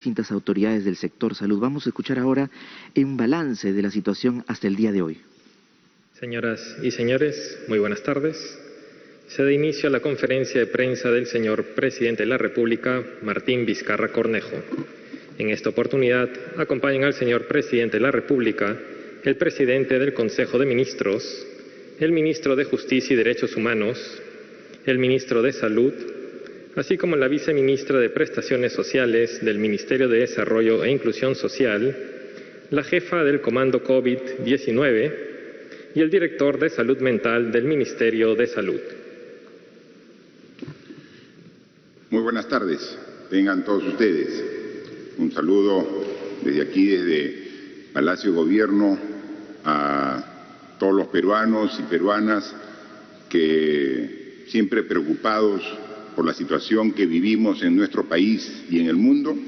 distintas autoridades del sector salud. Vamos a escuchar ahora un balance de la situación hasta el día de hoy. Señoras y señores, muy buenas tardes. Se da inicio a la conferencia de prensa del señor Presidente de la República, Martín Vizcarra Cornejo. En esta oportunidad acompañan al señor Presidente de la República, el Presidente del Consejo de Ministros, el Ministro de Justicia y Derechos Humanos, el Ministro de Salud, así como la Viceministra de Prestaciones Sociales del Ministerio de Desarrollo e Inclusión Social, la Jefa del Comando COVID-19 y el Director de Salud Mental del Ministerio de Salud. Muy buenas tardes, tengan todos ustedes. Un saludo desde aquí, desde Palacio de Gobierno, a todos los peruanos y peruanas que siempre preocupados por la situación que vivimos en nuestro país y en el mundo,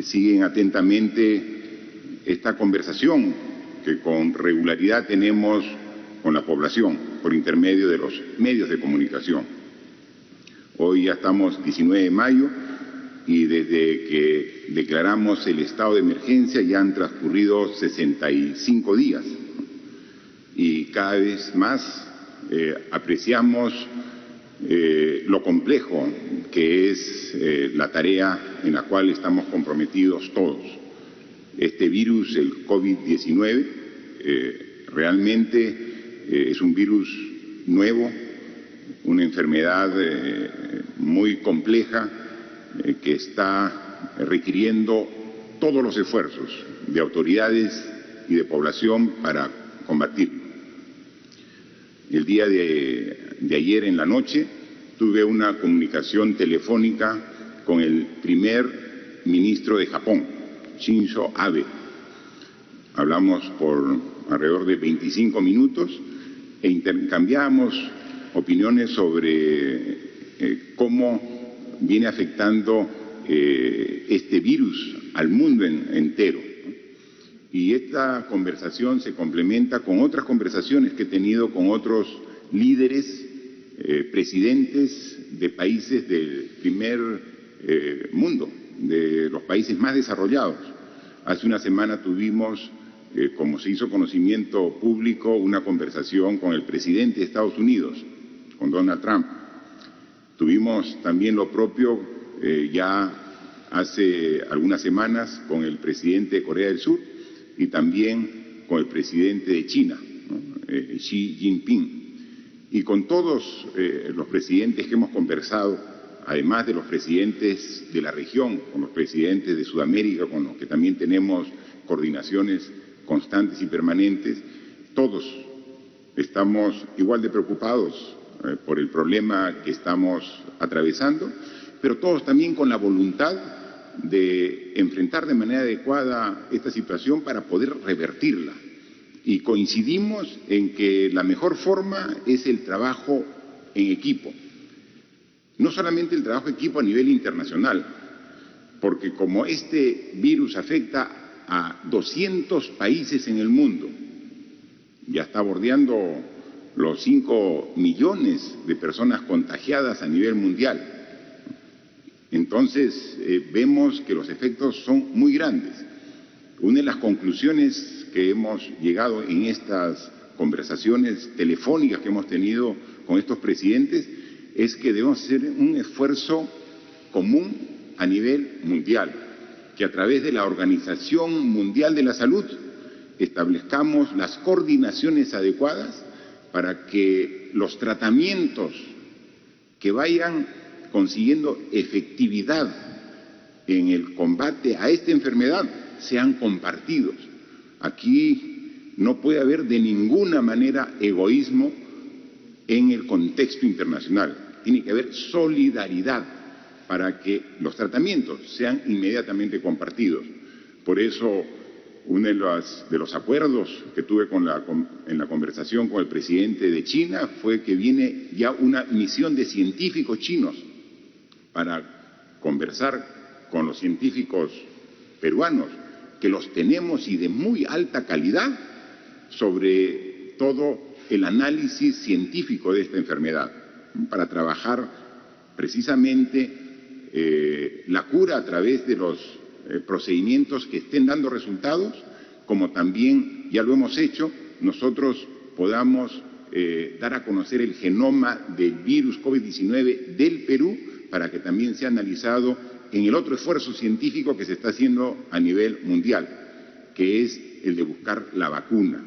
siguen atentamente esta conversación que con regularidad tenemos con la población por intermedio de los medios de comunicación. Hoy ya estamos 19 de mayo y desde que declaramos el estado de emergencia ya han transcurrido 65 días y cada vez más apreciamos lo complejo que es la tarea en la cual estamos comprometidos todos. Este virus, el COVID-19, realmente es un virus nuevo, una enfermedad muy compleja que está requiriendo todos los esfuerzos de autoridades y de población para combatirlo. El día de ayer en la noche tuve una comunicación telefónica con el primer ministro de Japón, Shinzo Abe. Hablamos por alrededor de 25 minutos e intercambiamos opiniones sobre cómo viene afectando este virus al mundo entero. Y esta conversación se complementa con otras conversaciones que he tenido con otros líderes, presidentes de países del primer mundo, de los países más desarrollados. Hace una semana tuvimos, como se hizo conocimiento público, una conversación con el presidente de Estados Unidos, con Donald Trump. Tuvimos también lo propio ya hace algunas semanas con el presidente de Corea del Sur y también con el presidente de China, ¿no? Xi Jinping. Y con todos los presidentes que hemos conversado, además de los presidentes de la región, con los presidentes de Sudamérica, con los que también tenemos coordinaciones constantes y permanentes, todos estamos igual de preocupados por el problema que estamos atravesando, pero todos también con la voluntad de enfrentar de manera adecuada esta situación para poder revertirla. Y coincidimos en que la mejor forma es el trabajo en equipo. No solamente el trabajo en equipo a nivel internacional, porque como este virus afecta a 200 países en el mundo, ya está bordeando los 5 millones de personas contagiadas a nivel mundial. Entonces vemos que los efectos son muy grandes. Una de las conclusiones que hemos llegado en estas conversaciones telefónicas que hemos tenido con estos presidentes es que debemos hacer un esfuerzo común a nivel mundial, que a través de la Organización Mundial de la Salud establezcamos las coordinaciones adecuadas para que los tratamientos que vayan consiguiendo efectividad en el combate a esta enfermedad sean compartidos. Aquí no puede haber de ninguna manera egoísmo en el contexto internacional. Tiene que haber solidaridad para que los tratamientos sean inmediatamente compartidos. Por eso, uno de los acuerdos que tuve en la conversación con el presidente de China fue que viene ya una misión de científicos chinos para conversar con los científicos peruanos, que los tenemos y de muy alta calidad, sobre todo el análisis científico de esta enfermedad, para trabajar precisamente la cura a través de los procedimientos que estén dando resultados, como también ya lo hemos hecho, nosotros podamos dar a conocer el genoma del virus COVID-19 del Perú para que también sea analizado en el otro esfuerzo científico que se está haciendo a nivel mundial, que es el de buscar la vacuna.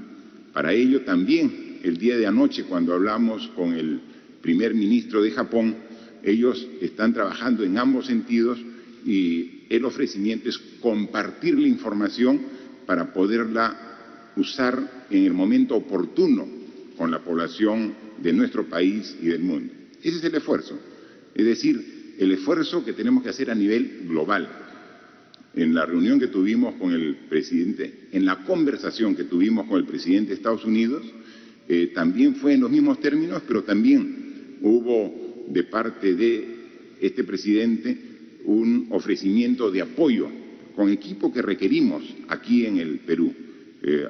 Para ello también, el día de anoche, cuando hablamos con el primer ministro de Japón, ellos están trabajando en ambos sentidos y el ofrecimiento es compartir la información para poderla usar en el momento oportuno con la población de nuestro país y del mundo. Ese es el esfuerzo, es decir, el esfuerzo que tenemos que hacer a nivel global. En la reunión que tuvimos con el presidente, en la conversación que tuvimos con el presidente de Estados Unidos, también fue en los mismos términos, pero también hubo de parte de este presidente un ofrecimiento de apoyo con equipo que requerimos aquí en el Perú.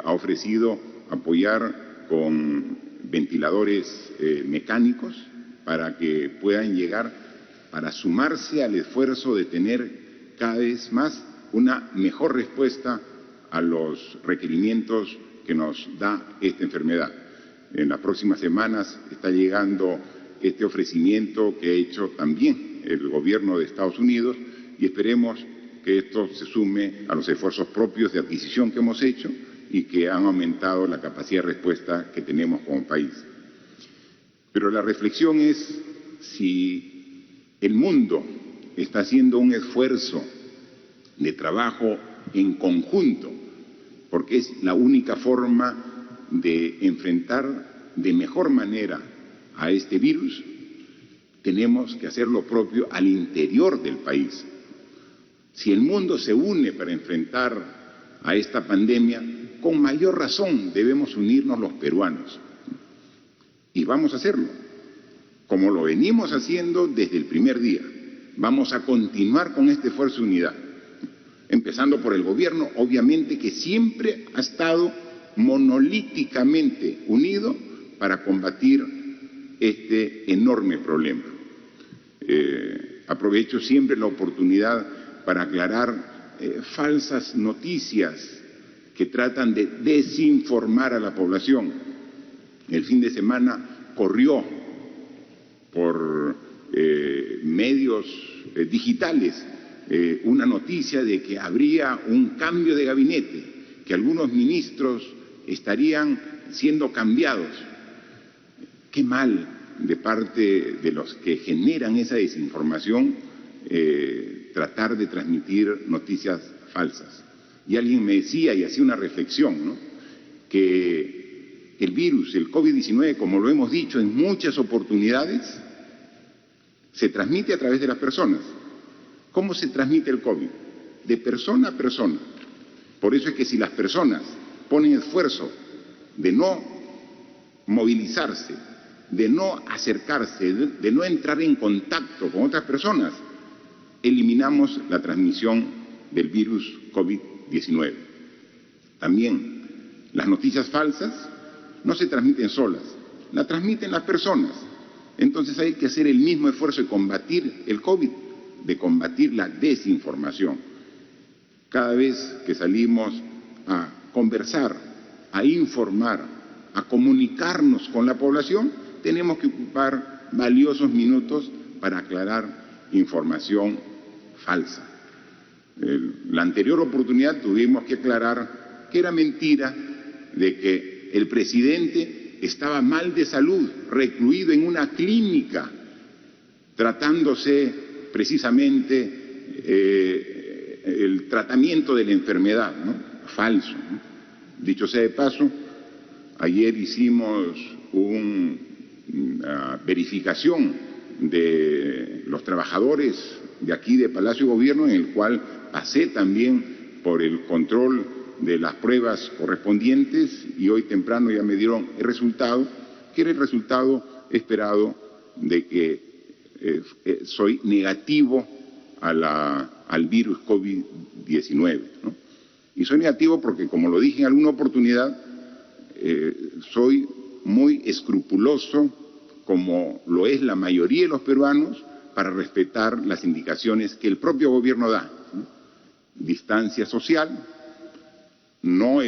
Ha ofrecido apoyar con ventiladores mecánicos para que puedan llegar, para sumarse al esfuerzo de tener cada vez más una mejor respuesta a los requerimientos que nos da esta enfermedad. En las próximas semanas está llegando este ofrecimiento que ha hecho también el gobierno de Estados Unidos y esperemos que esto se sume a los esfuerzos propios de adquisición que hemos hecho y que han aumentado la capacidad de respuesta que tenemos como país. Pero la reflexión es si el mundo está haciendo un esfuerzo de trabajo en conjunto, porque es la única forma de enfrentar de mejor manera a este virus, tenemos que hacer lo propio al interior del país. Si el mundo se une para enfrentar a esta pandemia, con mayor razón debemos unirnos los peruanos. Y vamos a hacerlo, como lo venimos haciendo desde el primer día. Vamos a continuar con este esfuerzo de unidad, empezando por el gobierno, obviamente, que siempre ha estado monolíticamente unido para combatir este enorme problema. Aprovecho siempre la oportunidad para aclarar falsas noticias que tratan de desinformar a la población. El fin de semana corrió por medios digitales una noticia de que habría un cambio de gabinete, que algunos ministros estarían siendo cambiados. Qué mal de parte de los que generan esa desinformación tratar de transmitir noticias falsas. Y alguien me decía y hacía una reflexión, ¿no?, que el virus, el COVID-19, como lo hemos dicho en muchas oportunidades, se transmite a través de las personas. ¿Cómo se transmite el COVID? De persona a persona. Por eso es que si las personas ponen esfuerzo de no movilizarse, de no acercarse, de no entrar en contacto con otras personas, eliminamos la transmisión del virus COVID-19. También las noticias falsas no se transmiten solas, las transmiten las personas. Entonces hay que hacer el mismo esfuerzo de combatir el COVID, de combatir la desinformación. Cada vez que salimos a conversar, a informar, a comunicarnos con la población, tenemos que ocupar valiosos minutos para aclarar información falsa. La anterior oportunidad tuvimos que aclarar que era mentira de que el presidente estaba mal de salud, recluido en una clínica, tratándose precisamente el tratamiento de la enfermedad, ¿no? Falso, ¿no? Dicho sea de paso, ayer hicimos una verificación de los trabajadores de aquí de Palacio de Gobierno, en el cual pasé también por el control de las pruebas correspondientes y hoy temprano ya me dieron el resultado, que era el resultado esperado de que soy negativo al virus COVID-19, ¿no? Y soy negativo porque, como lo dije en alguna oportunidad, soy muy escrupuloso, como lo es la mayoría de los peruanos, para respetar las indicaciones que el propio gobierno da, ¿no? distancia social, no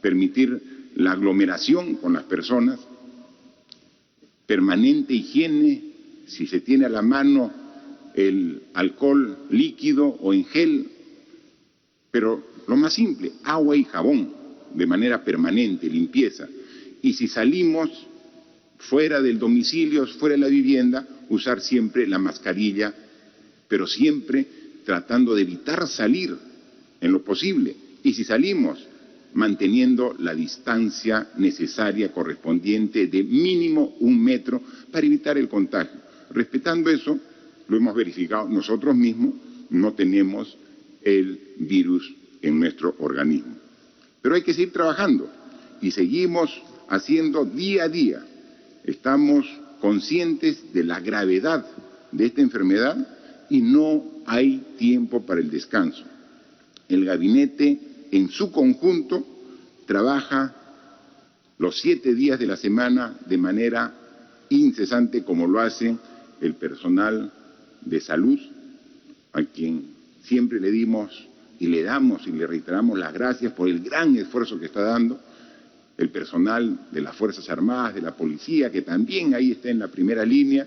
permitir la aglomeración con las personas, permanente higiene, si se tiene a la mano el alcohol líquido o en gel, pero lo más simple, agua y jabón de manera permanente, limpieza. Y si salimos fuera del domicilio, fuera de la vivienda, usar siempre la mascarilla, pero siempre tratando de evitar salir en lo posible. Y si salimos, manteniendo la distancia necesaria correspondiente de mínimo 1 metro para evitar el contagio. Respetando eso, lo hemos verificado nosotros mismos, no tenemos el virus en nuestro organismo. Pero hay que seguir trabajando y seguimos haciendo día a día. Estamos conscientes de la gravedad de esta enfermedad y no hay tiempo para el descanso. El gabinete en su conjunto trabaja los 7 días de la semana de manera incesante, como lo hacen el personal de salud, a quien siempre le dimos y le damos y le reiteramos las gracias por el gran esfuerzo que está dando, el personal de las Fuerzas Armadas, de la Policía, que también ahí está en la primera línea,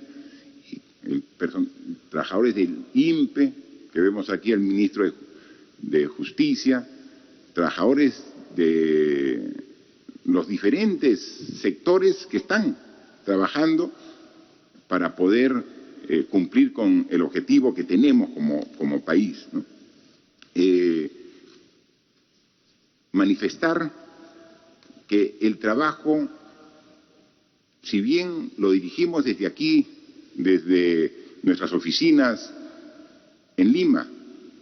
trabajadores del INPE, que vemos aquí al ministro de Justicia, trabajadores de los diferentes sectores que están trabajando para poder cumplir con el objetivo que tenemos como país, ¿no? Manifestar que el trabajo, si bien lo dirigimos desde aquí, desde nuestras oficinas en Lima,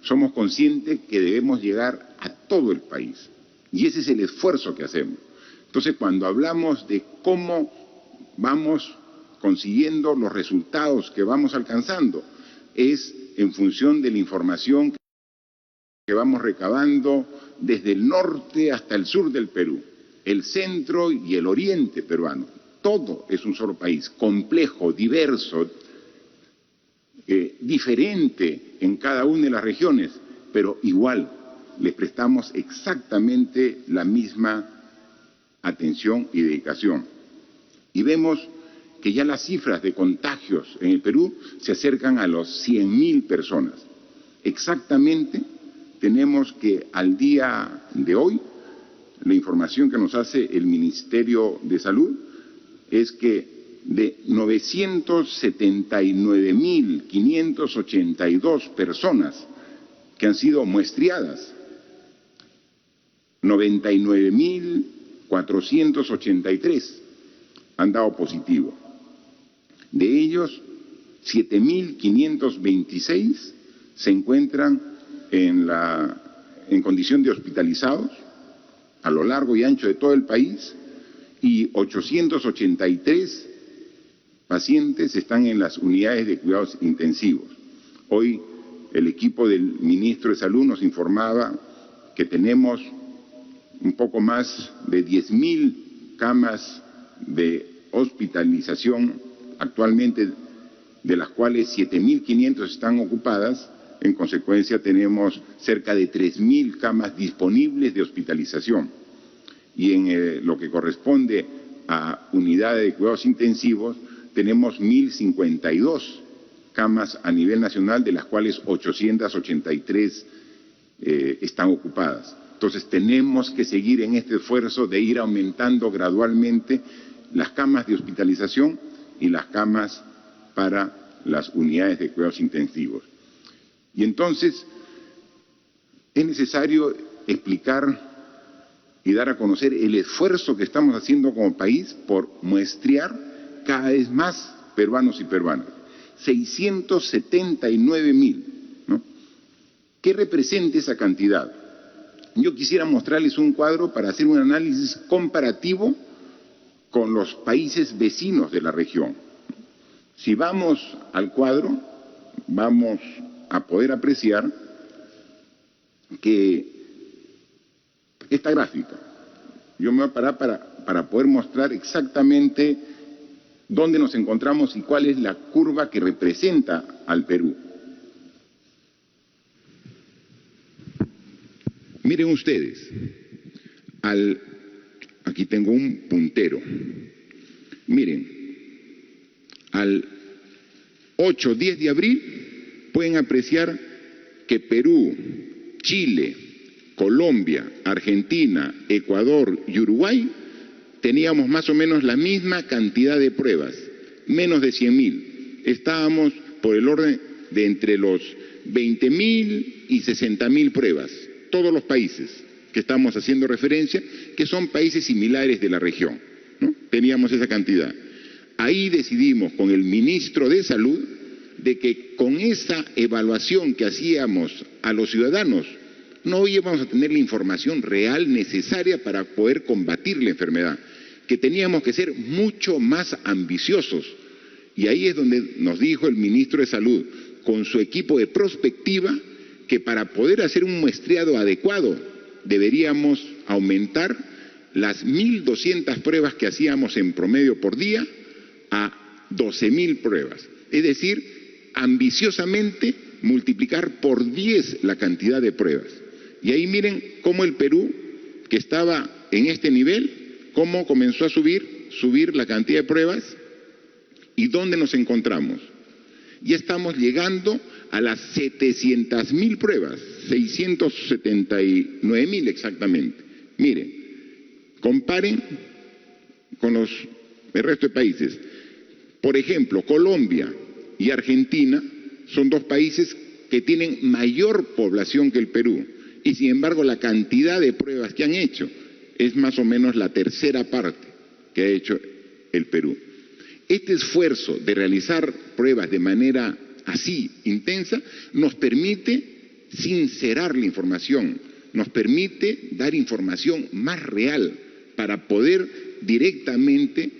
somos conscientes que debemos llegar a todo el país. Y ese es el esfuerzo que hacemos. Entonces, cuando hablamos de cómo vamos consiguiendo los resultados que vamos alcanzando, es en función de la información que vamos recabando desde el norte hasta el sur del Perú, el centro y el oriente peruano. Todo es un solo país, complejo, diverso, diferente en cada una de las regiones, pero igual les prestamos exactamente la misma atención y dedicación. Y vemos que ya las cifras de contagios en el Perú se acercan a los 100.000 personas. Exactamente tenemos que al día de hoy, la información que nos hace el Ministerio de Salud es que de 979.582 personas que han sido muestreadas, 99.483 han dado positivo. De ellos, 7.526 se encuentran en condición de hospitalizados a lo largo y ancho de todo el país y 883 pacientes están en las unidades de cuidados intensivos. Hoy el equipo del ministro de Salud nos informaba que tenemos un poco más de 10.000 camas de hospitalización actualmente, de las cuales 7.500 están ocupadas. En consecuencia, tenemos cerca de 3.000 camas disponibles de hospitalización. Y en lo que corresponde a unidades de cuidados intensivos, tenemos 1.052 camas a nivel nacional, de las cuales 883 están ocupadas. Entonces, tenemos que seguir en este esfuerzo de ir aumentando gradualmente las camas de hospitalización y las camas para las unidades de cuidados intensivos. Y entonces es necesario explicar y dar a conocer el esfuerzo que estamos haciendo como país por muestrear cada vez más peruanos y peruanas. 679.000, ¿no? ¿Qué representa esa cantidad? Yo quisiera mostrarles un cuadro para hacer un análisis comparativo con los países vecinos de la región. Si vamos al cuadro, vamos a poder apreciar que esta gráfica, yo me voy a parar para poder mostrar exactamente dónde nos encontramos y cuál es la curva que representa al Perú. Miren ustedes, aquí tengo un puntero. Miren, al 8-10 de abril pueden apreciar que Perú, Chile, Colombia, Argentina, Ecuador y Uruguay teníamos más o menos la misma cantidad de pruebas, menos de 100.000. Estábamos por el orden de entre los 20.000 y 60.000 pruebas, todos los países que estamos haciendo referencia, que son países similares de la región, ¿no? Teníamos esa cantidad. Ahí decidimos con el ministro de Salud de que con esa evaluación que hacíamos a los ciudadanos no íbamos a tener la información real necesaria para poder combatir la enfermedad, que teníamos que ser mucho más ambiciosos. Y ahí es donde nos dijo el ministro de Salud, con su equipo de prospectiva, que para poder hacer un muestreado adecuado deberíamos aumentar las 1.200 pruebas que hacíamos en promedio por día a 12.000 pruebas. Es decir, ambiciosamente multiplicar por 10 la cantidad de pruebas. Y ahí miren cómo el Perú, que estaba en este nivel, cómo comenzó a subir la cantidad de pruebas y dónde nos encontramos. Ya estamos llegando a las 700.000 pruebas, 679.000 exactamente. Miren, comparen con el resto de países. Por ejemplo, Colombia y Argentina son dos países que tienen mayor población que el Perú y sin embargo la cantidad de pruebas que han hecho es más o menos la tercera parte que ha hecho el Perú. Este esfuerzo de realizar pruebas de manera así intensa nos permite sincerar la información, nos permite dar información más real para poder directamente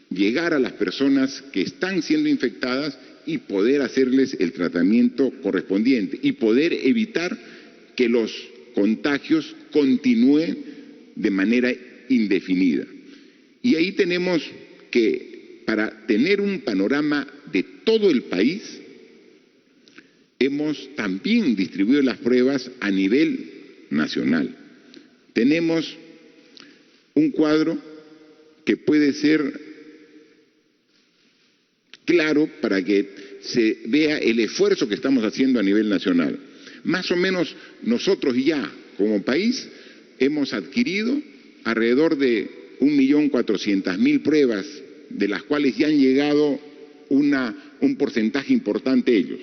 llegar a las personas que están siendo infectadas y poder hacerles el tratamiento correspondiente y poder evitar que los contagios continúen de manera indefinida. Y ahí tenemos que, para tener un panorama de todo el país, hemos también distribuido las pruebas a nivel nacional. Tenemos un cuadro que puede ser claro para que se vea el esfuerzo que estamos haciendo a nivel nacional. Más o menos nosotros ya como país hemos adquirido alrededor de 1.400.000 pruebas, de las cuales ya han llegado un porcentaje importante ellos.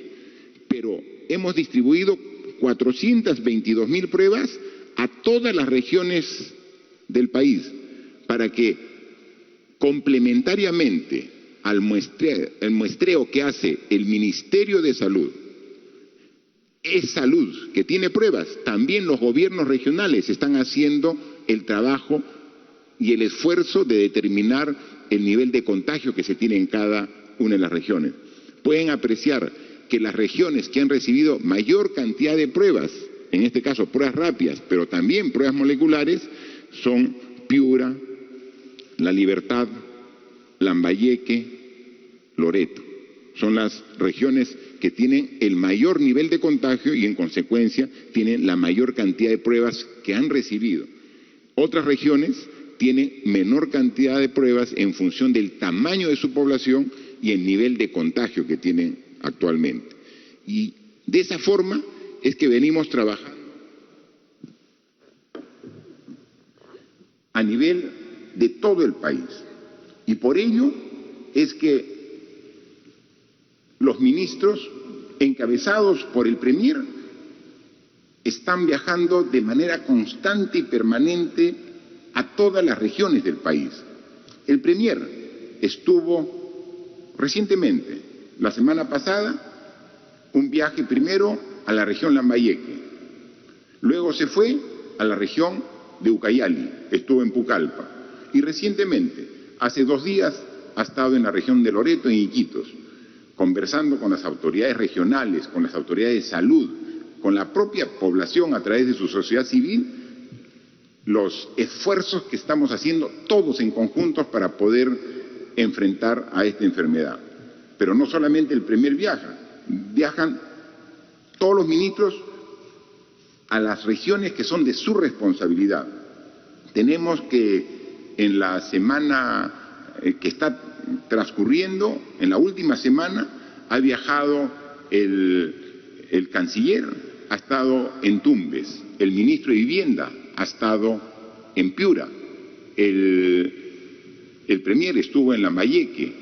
Pero hemos distribuido 422.000 pruebas a todas las regiones del país para que complementariamente al muestreo que hace el Ministerio de Salud, es salud que tiene pruebas, también los gobiernos regionales están haciendo el trabajo y el esfuerzo de determinar el nivel de contagio que se tiene en cada una de las regiones. Pueden apreciar que las regiones que han recibido mayor cantidad de pruebas, en este caso pruebas rápidas, pero también pruebas moleculares, son Piura, La Libertad, Lambayeque, Loreto. Son las regiones que tienen el mayor nivel de contagio y en consecuencia tienen la mayor cantidad de pruebas que han recibido. Otras regiones tienen menor cantidad de pruebas en función del tamaño de su población y el nivel de contagio que tienen actualmente. Y de esa forma es que venimos trabajando a nivel de todo el país. Y por ello es que los ministros, encabezados por el Premier, están viajando de manera constante y permanente a todas las regiones del país. El Premier estuvo recientemente, la semana pasada, un viaje primero a la región Lambayeque, luego se fue a la región de Ucayali, estuvo en Pucallpa, y recientemente, hace 2 días, ha estado en la región de Loreto, en Iquitos, conversando con las autoridades regionales, con las autoridades de salud, con la propia población a través de su sociedad civil, los esfuerzos que estamos haciendo todos en conjunto para poder enfrentar a esta enfermedad. Pero no solamente el Premier viaja, viajan todos los ministros a las regiones que son de su responsabilidad. Tenemos que en la semana que está transcurriendo, en la última semana, ha viajado el canciller, ha estado en Tumbes, el ministro de Vivienda ha estado en Piura, el premier estuvo en Lambayeque,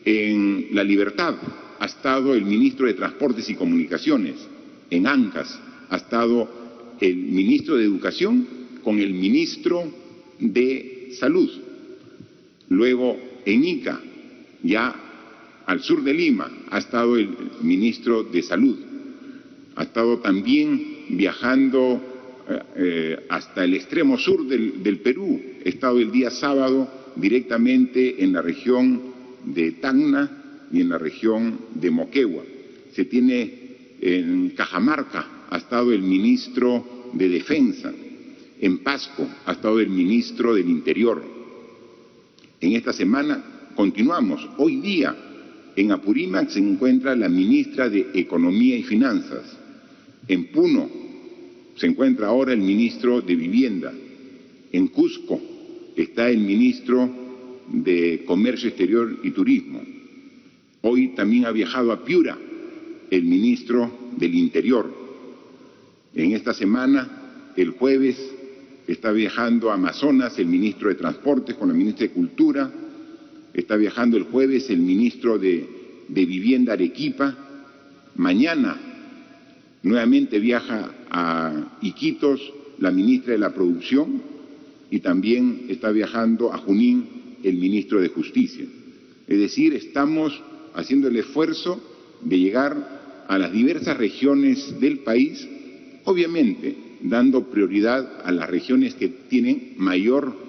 en La Libertad ha estado el ministro de Transportes y Comunicaciones, en Ancash ha estado el ministro de Educación con el ministro de Salud. Luego en Ica, ya al sur de Lima, ha estado el ministro de Salud. Ha estado también viajando hasta el extremo sur del Perú. He estado el día sábado directamente en la región de Tacna y en la región de Moquegua. Se tiene en Cajamarca, ha estado el ministro de Defensa. En Pasco ha estado el ministro del Interior. En esta semana continuamos. Hoy día en Apurímac se encuentra la ministra de Economía y Finanzas. En Puno se encuentra ahora el ministro de Vivienda. En Cusco está el ministro de Comercio Exterior y Turismo. Hoy también ha viajado a Piura el ministro del Interior. En esta semana, el jueves, está viajando a Amazonas el ministro de Transportes con la ministra de Cultura. Está viajando el jueves el ministro de Vivienda Arequipa. Mañana nuevamente viaja a Iquitos la ministra de la Producción y también está viajando a Junín el ministro de Justicia. Es decir, estamos haciendo el esfuerzo de llegar a las diversas regiones del país, obviamente dando prioridad a las regiones que tienen mayor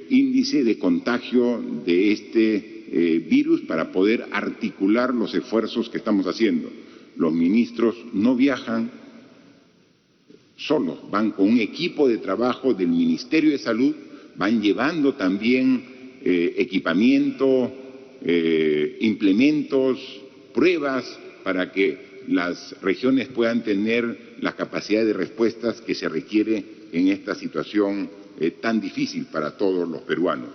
índice de contagio de este virus para poder articular los esfuerzos que estamos haciendo. Los ministros no viajan solos, van con un equipo de trabajo del Ministerio de Salud, van llevando también equipamiento, implementos, pruebas para que las regiones puedan tener la capacidad de respuestas que se requiere en esta situación tan difícil para todos los peruanos.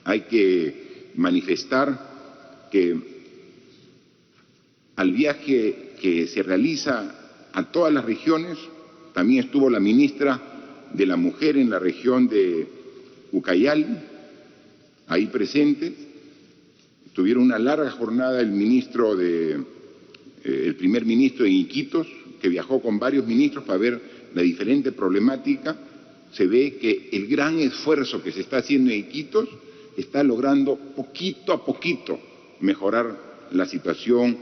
Hay que manifestar que al viaje que se realiza a todas las regiones, también estuvo la ministra de la Mujer en la región de Ucayali, ahí presente. Tuvieron una larga jornada el primer ministro en Iquitos, que viajó con varios ministros para ver la diferente problemática. Se ve que el gran esfuerzo que se está haciendo en Iquitos está logrando poquito a poquito mejorar la situación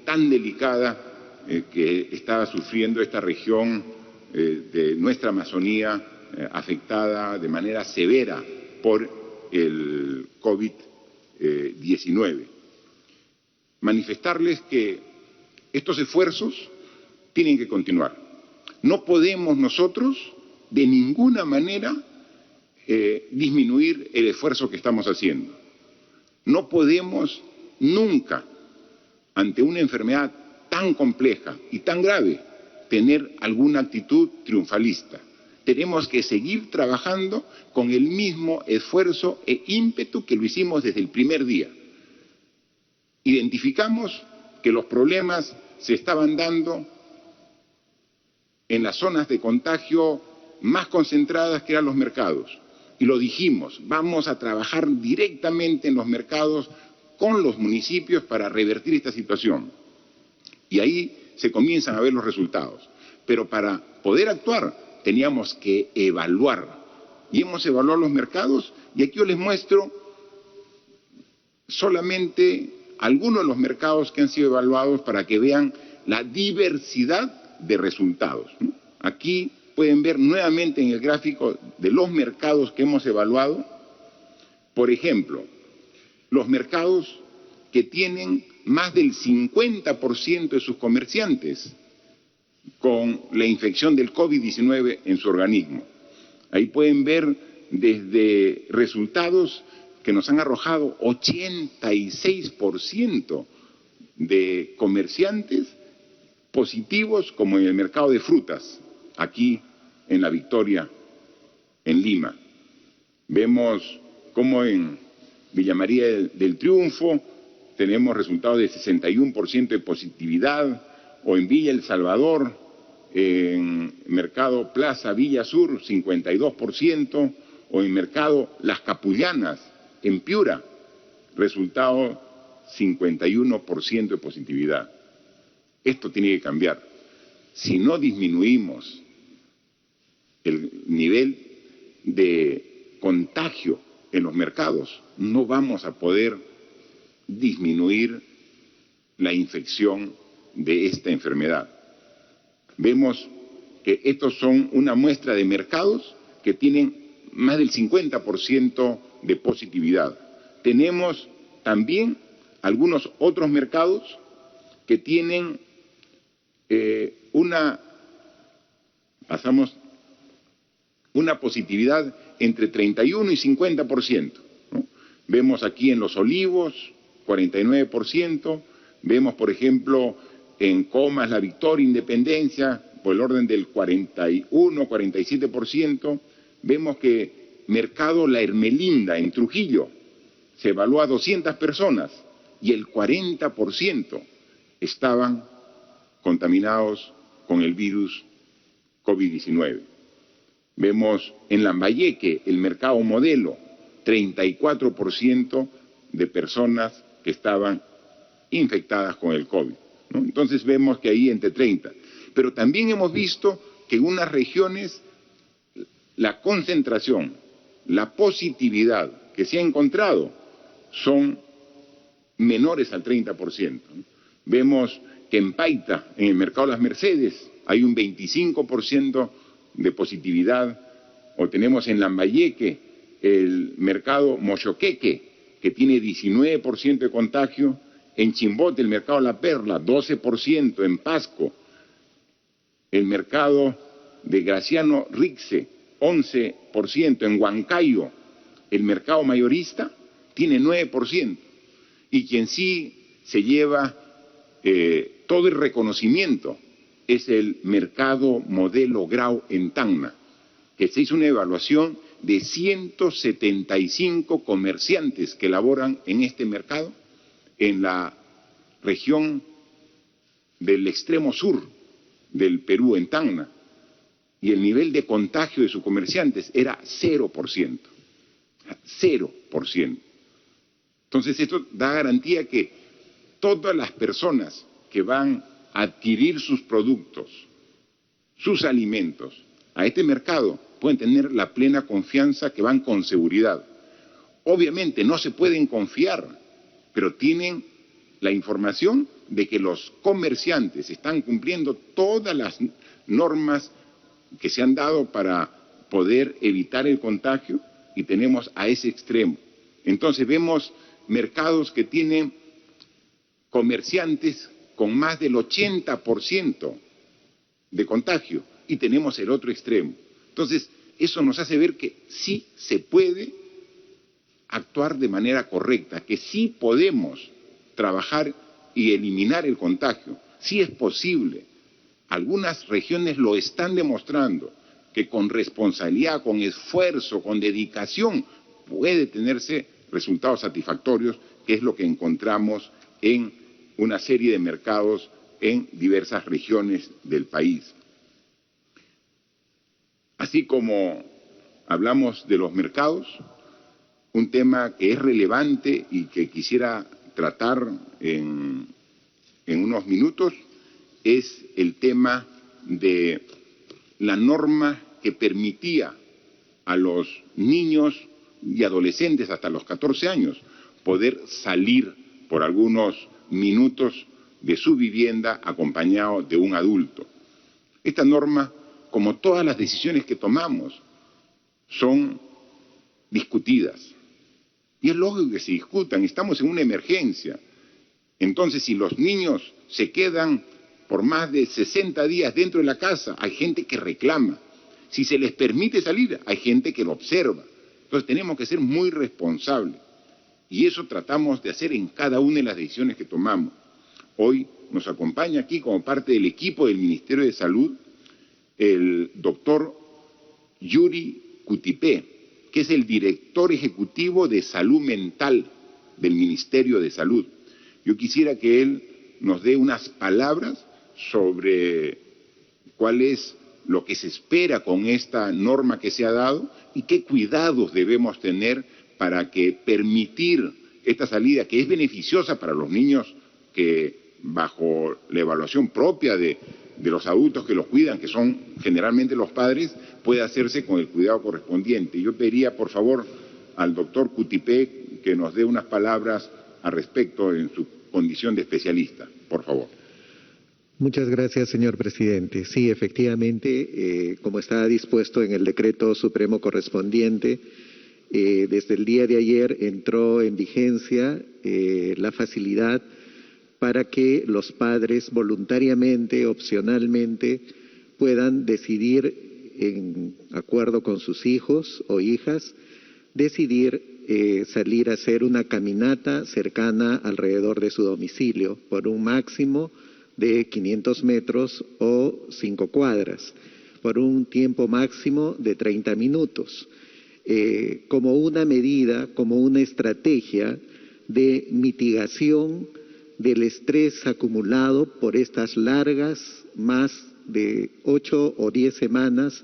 tan delicada que estaba sufriendo esta región de nuestra Amazonía, afectada de manera severa por el COVID-19. Manifestarles que estos esfuerzos tienen que continuar. No podemos nosotros de ninguna manera disminuir el esfuerzo que estamos haciendo. No podemos nunca, ante una enfermedad tan compleja y tan grave, tener alguna actitud triunfalista. Tenemos que seguir trabajando con el mismo esfuerzo e ímpetu que lo hicimos desde el primer día. Identificamos que los problemas se estaban dando en las zonas de contagio más concentradas, que eran los mercados. Y lo dijimos, vamos a trabajar directamente en los mercados con los municipios para revertir esta situación. Y ahí se comienzan a ver los resultados. Pero para poder actuar teníamos que evaluar. Y hemos evaluado los mercados, y aquí yo les muestro solamente algunos de los mercados que han sido evaluados para que vean la diversidad de resultados. Aquí pueden ver nuevamente en el gráfico de los mercados que hemos evaluado, por ejemplo, los mercados que tienen más del 50% de sus comerciantes con la infección del COVID-19 en su organismo. Ahí pueden ver desde resultados que nos han arrojado 86% de comerciantes positivos, como en el mercado de frutas, aquí en La Victoria, en Lima. Vemos cómo en Villa María del Triunfo tenemos resultados de 61% de positividad, o en Villa El Salvador, en Mercado Plaza Villa Sur, 52%, o en Mercado Las Capullanas, en Piura, resultado 51% de positividad. Esto tiene que cambiar. Si no disminuimos el nivel de contagio en los mercados, no vamos a poder disminuir la infección de esta enfermedad. Vemos que estos son una muestra de mercados que tienen más del 50% de positividad. Tenemos también algunos otros mercados que tienen una positividad entre 31 y 50%, ¿no? Vemos aquí en Los Olivos, 49%, vemos por ejemplo en Comas, La Victoria, Independencia, por el orden del 41, 47%, vemos que Mercado La Hermelinda en Trujillo se evaluó a 200 personas y el 40% estaban contaminados con el virus COVID-19. Vemos en Lambayeque, el Mercado Modelo, 34% de personas que estaban infectadas con el COVID, ¿no? Entonces vemos que ahí entre 30. Pero también hemos visto que en unas regiones la concentración, la positividad que se ha encontrado son menores al 30%, ¿no? Vemos que en Paita, en el Mercado Las Mercedes, hay un 25% de positividad, o tenemos en Lambayeque el Mercado Mochoqueque, que tiene 19% de contagio, en Chimbote el Mercado La Perla, 12%, en Pasco, el Mercado de Graciano Rixe, 11%, en Huancayo, el Mercado Mayorista, tiene 9%, y quien sí se lleva todo el reconocimiento es el Mercado Modelo Grau en Tacna, que se hizo una evaluación de 175 comerciantes que laboran en este mercado en la región del extremo sur del Perú, en Tacna, y el nivel de contagio de sus comerciantes era 0%. 0%. Entonces esto da garantía que todas las personas que van a adquirir sus productos, sus alimentos, a este mercado pueden tener la plena confianza que van con seguridad. Obviamente no se pueden confiar, pero tienen la información de que los comerciantes están cumpliendo todas las normas que se han dado para poder evitar el contagio, y tenemos a ese extremo. Entonces vemos mercados que tienen comerciantes con más del 80% de contagio, y tenemos el otro extremo. Entonces, eso nos hace ver que sí se puede actuar de manera correcta, que sí podemos trabajar y eliminar el contagio. Sí es posible. Algunas regiones lo están demostrando, que con responsabilidad, con esfuerzo, con dedicación, puede tenerse resultados satisfactorios, que es lo que encontramos en una serie de mercados en diversas regiones del país. Así como hablamos de los mercados, un tema que es relevante y que quisiera tratar en unos minutos es el tema de la norma que permitía a los niños y adolescentes hasta los 14 años poder salir por algunos minutos de su vivienda acompañado de un adulto. Esta norma, como todas las decisiones que tomamos, son discutidas. Y es lógico que se discutan, estamos en una emergencia. Entonces, si los niños se quedan por más de 60 días dentro de la casa, hay gente que reclama. Si se les permite salir, hay gente que lo observa. Entonces tenemos que ser muy responsables. Y eso tratamos de hacer en cada una de las decisiones que tomamos. Hoy nos acompaña aquí como parte del equipo del Ministerio de Salud el doctor Yuri Cutipé, que es el director ejecutivo de salud mental del Ministerio de Salud. Yo quisiera que él nos dé unas palabras sobre cuál es lo que se espera con esta norma que se ha dado y qué cuidados debemos tener para que permitir esta salida, que es beneficiosa para los niños, que bajo la evaluación propia de los adultos que los cuidan, que son generalmente los padres, puede hacerse con el cuidado correspondiente. Yo pediría, por favor, al doctor Cutipé que nos dé unas palabras al respecto en su condición de especialista, por favor. Muchas gracias, señor presidente. Sí, efectivamente, como está dispuesto en el decreto supremo correspondiente, desde el día de ayer entró en vigencia la facilidad para que los padres voluntariamente, opcionalmente, puedan decidir, en acuerdo con sus hijos o hijas, decidir salir a hacer una caminata cercana alrededor de su domicilio por un máximo de 500 metros o 5 cuadras, por un tiempo máximo de 30 minutos, como una medida, como una estrategia de mitigación del estrés acumulado por estas largas, más de 8 o 10 semanas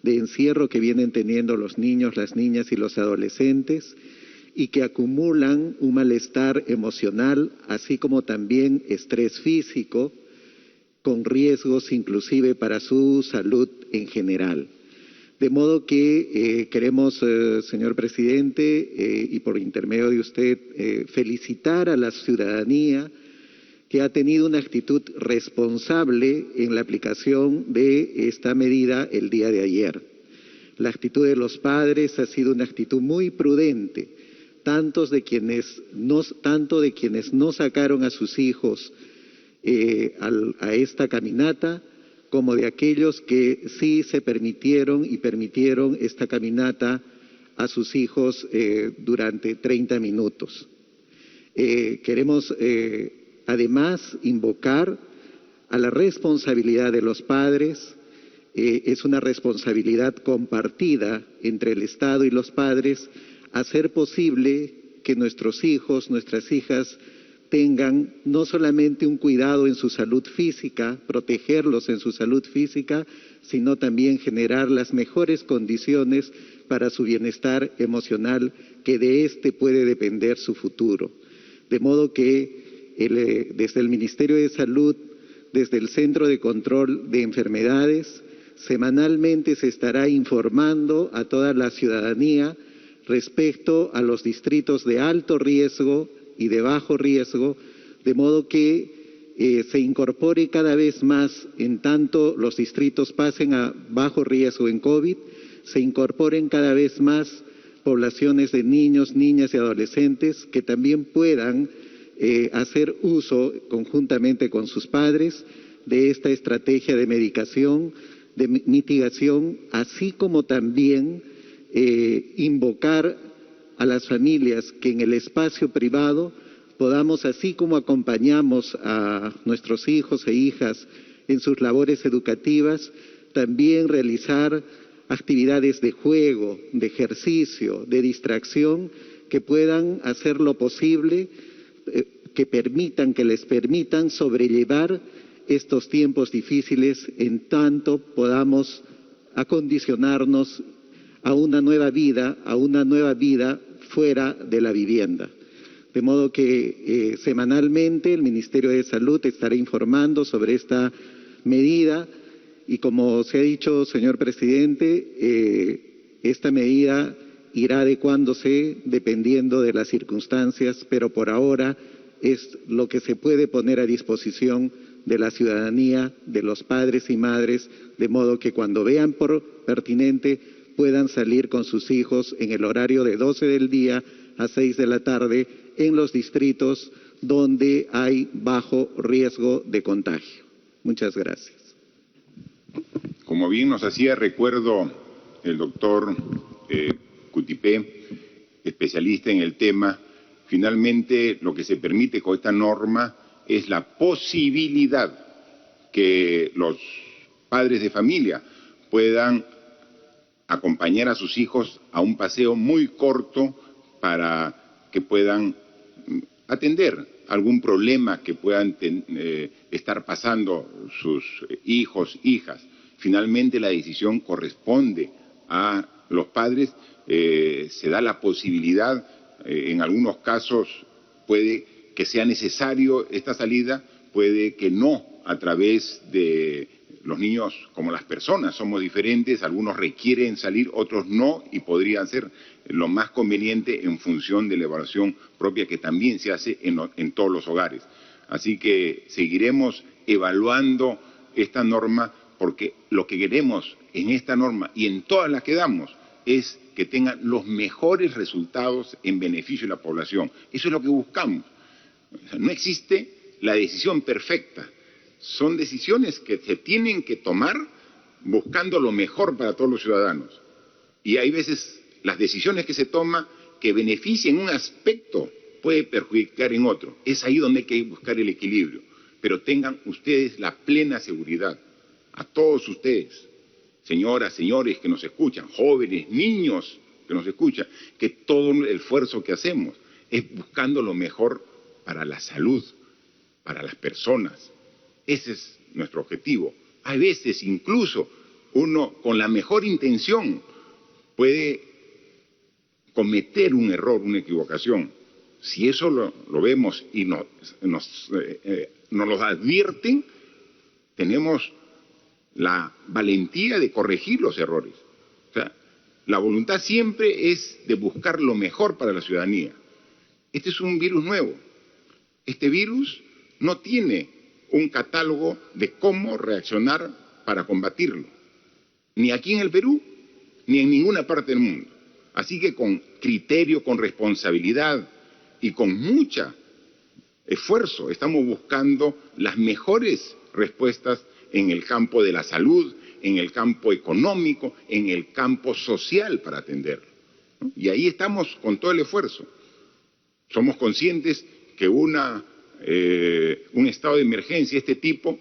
de encierro que vienen teniendo los niños, las niñas y los adolescentes, y que acumulan un malestar emocional, así como también estrés físico, con riesgos inclusive para su salud en general. De modo que queremos, señor presidente, y por intermedio de usted, felicitar a la ciudadanía que ha tenido una actitud responsable en la aplicación de esta medida el día de ayer. La actitud de los padres ha sido una actitud muy prudente, tanto de quienes no sacaron a sus hijos a esta caminata, como de aquellos que sí se permitieron esta caminata a sus hijos durante 30 minutos. Queremos además invocar a la responsabilidad de los padres. Es una responsabilidad compartida entre el Estado y los padres hacer posible que nuestros hijos, nuestras hijas, tengan no solamente un cuidado en su salud física, protegerlos en su salud física, sino también generar las mejores condiciones para su bienestar emocional, que de este puede depender su futuro. De modo que desde el Ministerio de Salud, desde el Centro de Control de Enfermedades, semanalmente se estará informando a toda la ciudadanía respecto a los distritos de alto riesgo y de bajo riesgo, de modo que se incorpore cada vez más, en tanto los distritos pasen a bajo riesgo en COVID, se incorporen cada vez más poblaciones de niños, niñas y adolescentes que también puedan hacer uso conjuntamente con sus padres de esta estrategia de medicación, de mitigación, así como también invocar a las familias que en el espacio privado podamos, así como acompañamos a nuestros hijos e hijas en sus labores educativas, también realizar actividades de juego, de ejercicio, de distracción, que puedan hacer lo posible, que les permitan sobrellevar estos tiempos difíciles, en tanto podamos acondicionarnos a una nueva vida fuera de la vivienda. De modo que semanalmente el Ministerio de Salud estará informando sobre esta medida y, como se ha dicho, señor presidente, esta medida irá adecuándose dependiendo de las circunstancias, pero por ahora es lo que se puede poner a disposición de la ciudadanía, de los padres y madres, de modo que cuando vean por pertinente puedan salir con sus hijos en el horario de 12 del día a 6 de la tarde en los distritos donde hay bajo riesgo de contagio. Muchas gracias. Como bien nos hacía recuerdo el doctor Cutipé, especialista en el tema, finalmente lo que se permite con esta norma es la posibilidad que los padres de familia puedan acompañar a sus hijos a un paseo muy corto para que puedan atender algún problema que puedan estar pasando sus hijos, hijas. Finalmente la decisión corresponde a los padres, se da la posibilidad, en algunos casos puede que sea necesario esta salida, puede que no, a través de los niños, como las personas, somos diferentes, algunos requieren salir, otros no, y podrían ser lo más conveniente en función de la evaluación propia que también se hace en todos los hogares. Así que seguiremos evaluando esta norma, porque lo que queremos en esta norma y en todas las que damos es que tengan los mejores resultados en beneficio de la población. Eso es lo que buscamos. O sea, no existe la decisión perfecta. Son decisiones que se tienen que tomar buscando lo mejor para todos los ciudadanos. Y hay veces las decisiones que se toman que benefician un aspecto puede perjudicar en otro. Es ahí donde hay que buscar el equilibrio. Pero tengan ustedes la plena seguridad, a todos ustedes, señoras, señores que nos escuchan, jóvenes, niños que nos escuchan, que todo el esfuerzo que hacemos es buscando lo mejor para la salud, para las personas. Ese es nuestro objetivo. Hay veces incluso uno con la mejor intención puede cometer un error, una equivocación. Si eso lo vemos y nos lo advierten, tenemos la valentía de corregir los errores. O sea, la voluntad siempre es de buscar lo mejor para la ciudadanía. Este es un virus nuevo. Este virus no tiene un catálogo de cómo reaccionar para combatirlo, ni aquí en el Perú, ni en ninguna parte del mundo. Así que con criterio, con responsabilidad y con mucho esfuerzo estamos buscando las mejores respuestas en el campo de la salud, en el campo económico, en el campo social para atenderlo, ¿no? Y ahí estamos con todo el esfuerzo. Somos conscientes que un estado de emergencia de este tipo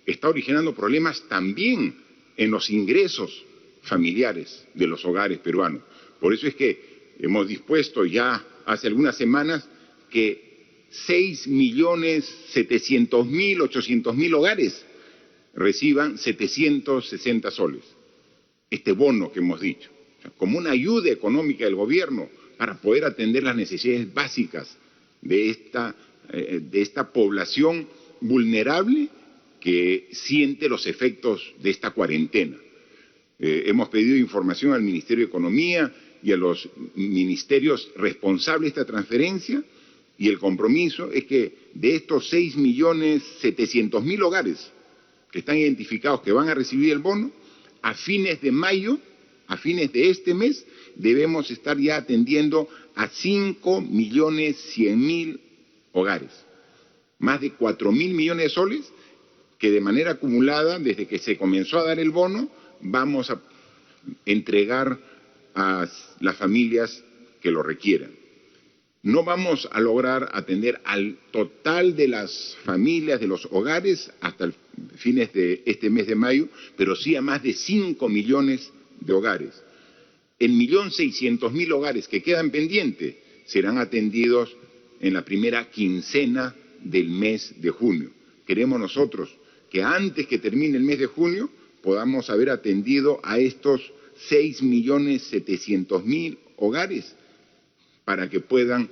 está originando problemas también en los ingresos familiares de los hogares peruanos. Por eso es que hemos dispuesto ya hace algunas semanas que 6.700.000, 800.000 hogares reciban 760 soles. Este bono que hemos dicho, o sea, como una ayuda económica del gobierno para poder atender las necesidades básicas de esta población vulnerable que siente los efectos de esta cuarentena. Hemos pedido información al Ministerio de Economía y a los ministerios responsables de esta transferencia, y el compromiso es que de estos 6.700.000 hogares que están identificados que van a recibir el bono, a fines de mayo, a fines de este mes, debemos estar ya atendiendo a 5.100.000 hogares. Más de 4.000 millones de soles que de manera acumulada, desde que se comenzó a dar el bono, vamos a entregar a las familias que lo requieran. No vamos a lograr atender al total de las familias, de los hogares, hasta fines de este mes de mayo, pero sí a más de 5 millones de hogares. El 1.600.000 hogares que quedan pendientes serán atendidos en la primera quincena del mes de junio. Queremos nosotros que antes que termine el mes de junio podamos haber atendido a estos 6.700.000 hogares para que puedan,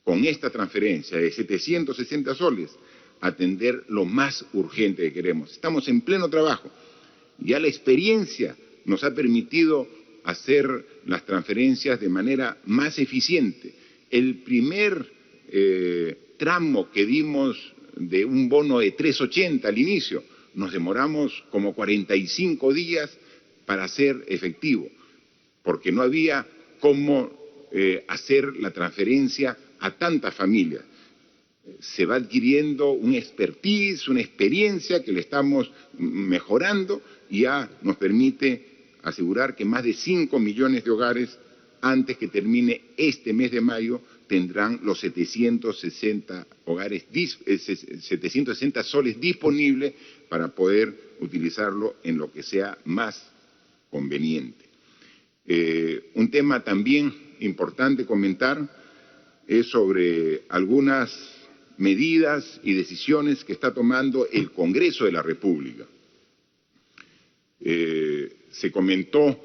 con esta transferencia de 760 soles, atender lo más urgente que queremos. Estamos en pleno trabajo. Ya la experiencia nos ha permitido hacer las transferencias de manera más eficiente. El primer tramo que dimos de un bono de 380 al inicio, nos demoramos como 45 días para hacer efectivo, porque no había cómo hacer la transferencia a tantas familias. Se va adquiriendo un expertise, una experiencia que le estamos mejorando y ya nos permite asegurar que más de 5 millones de hogares, antes que termine este mes de mayo, tendrán los 760 760 soles disponibles para poder utilizarlo en lo que sea más conveniente. Un tema también importante comentar es sobre algunas medidas y decisiones que está tomando el Congreso de la República. Se comentó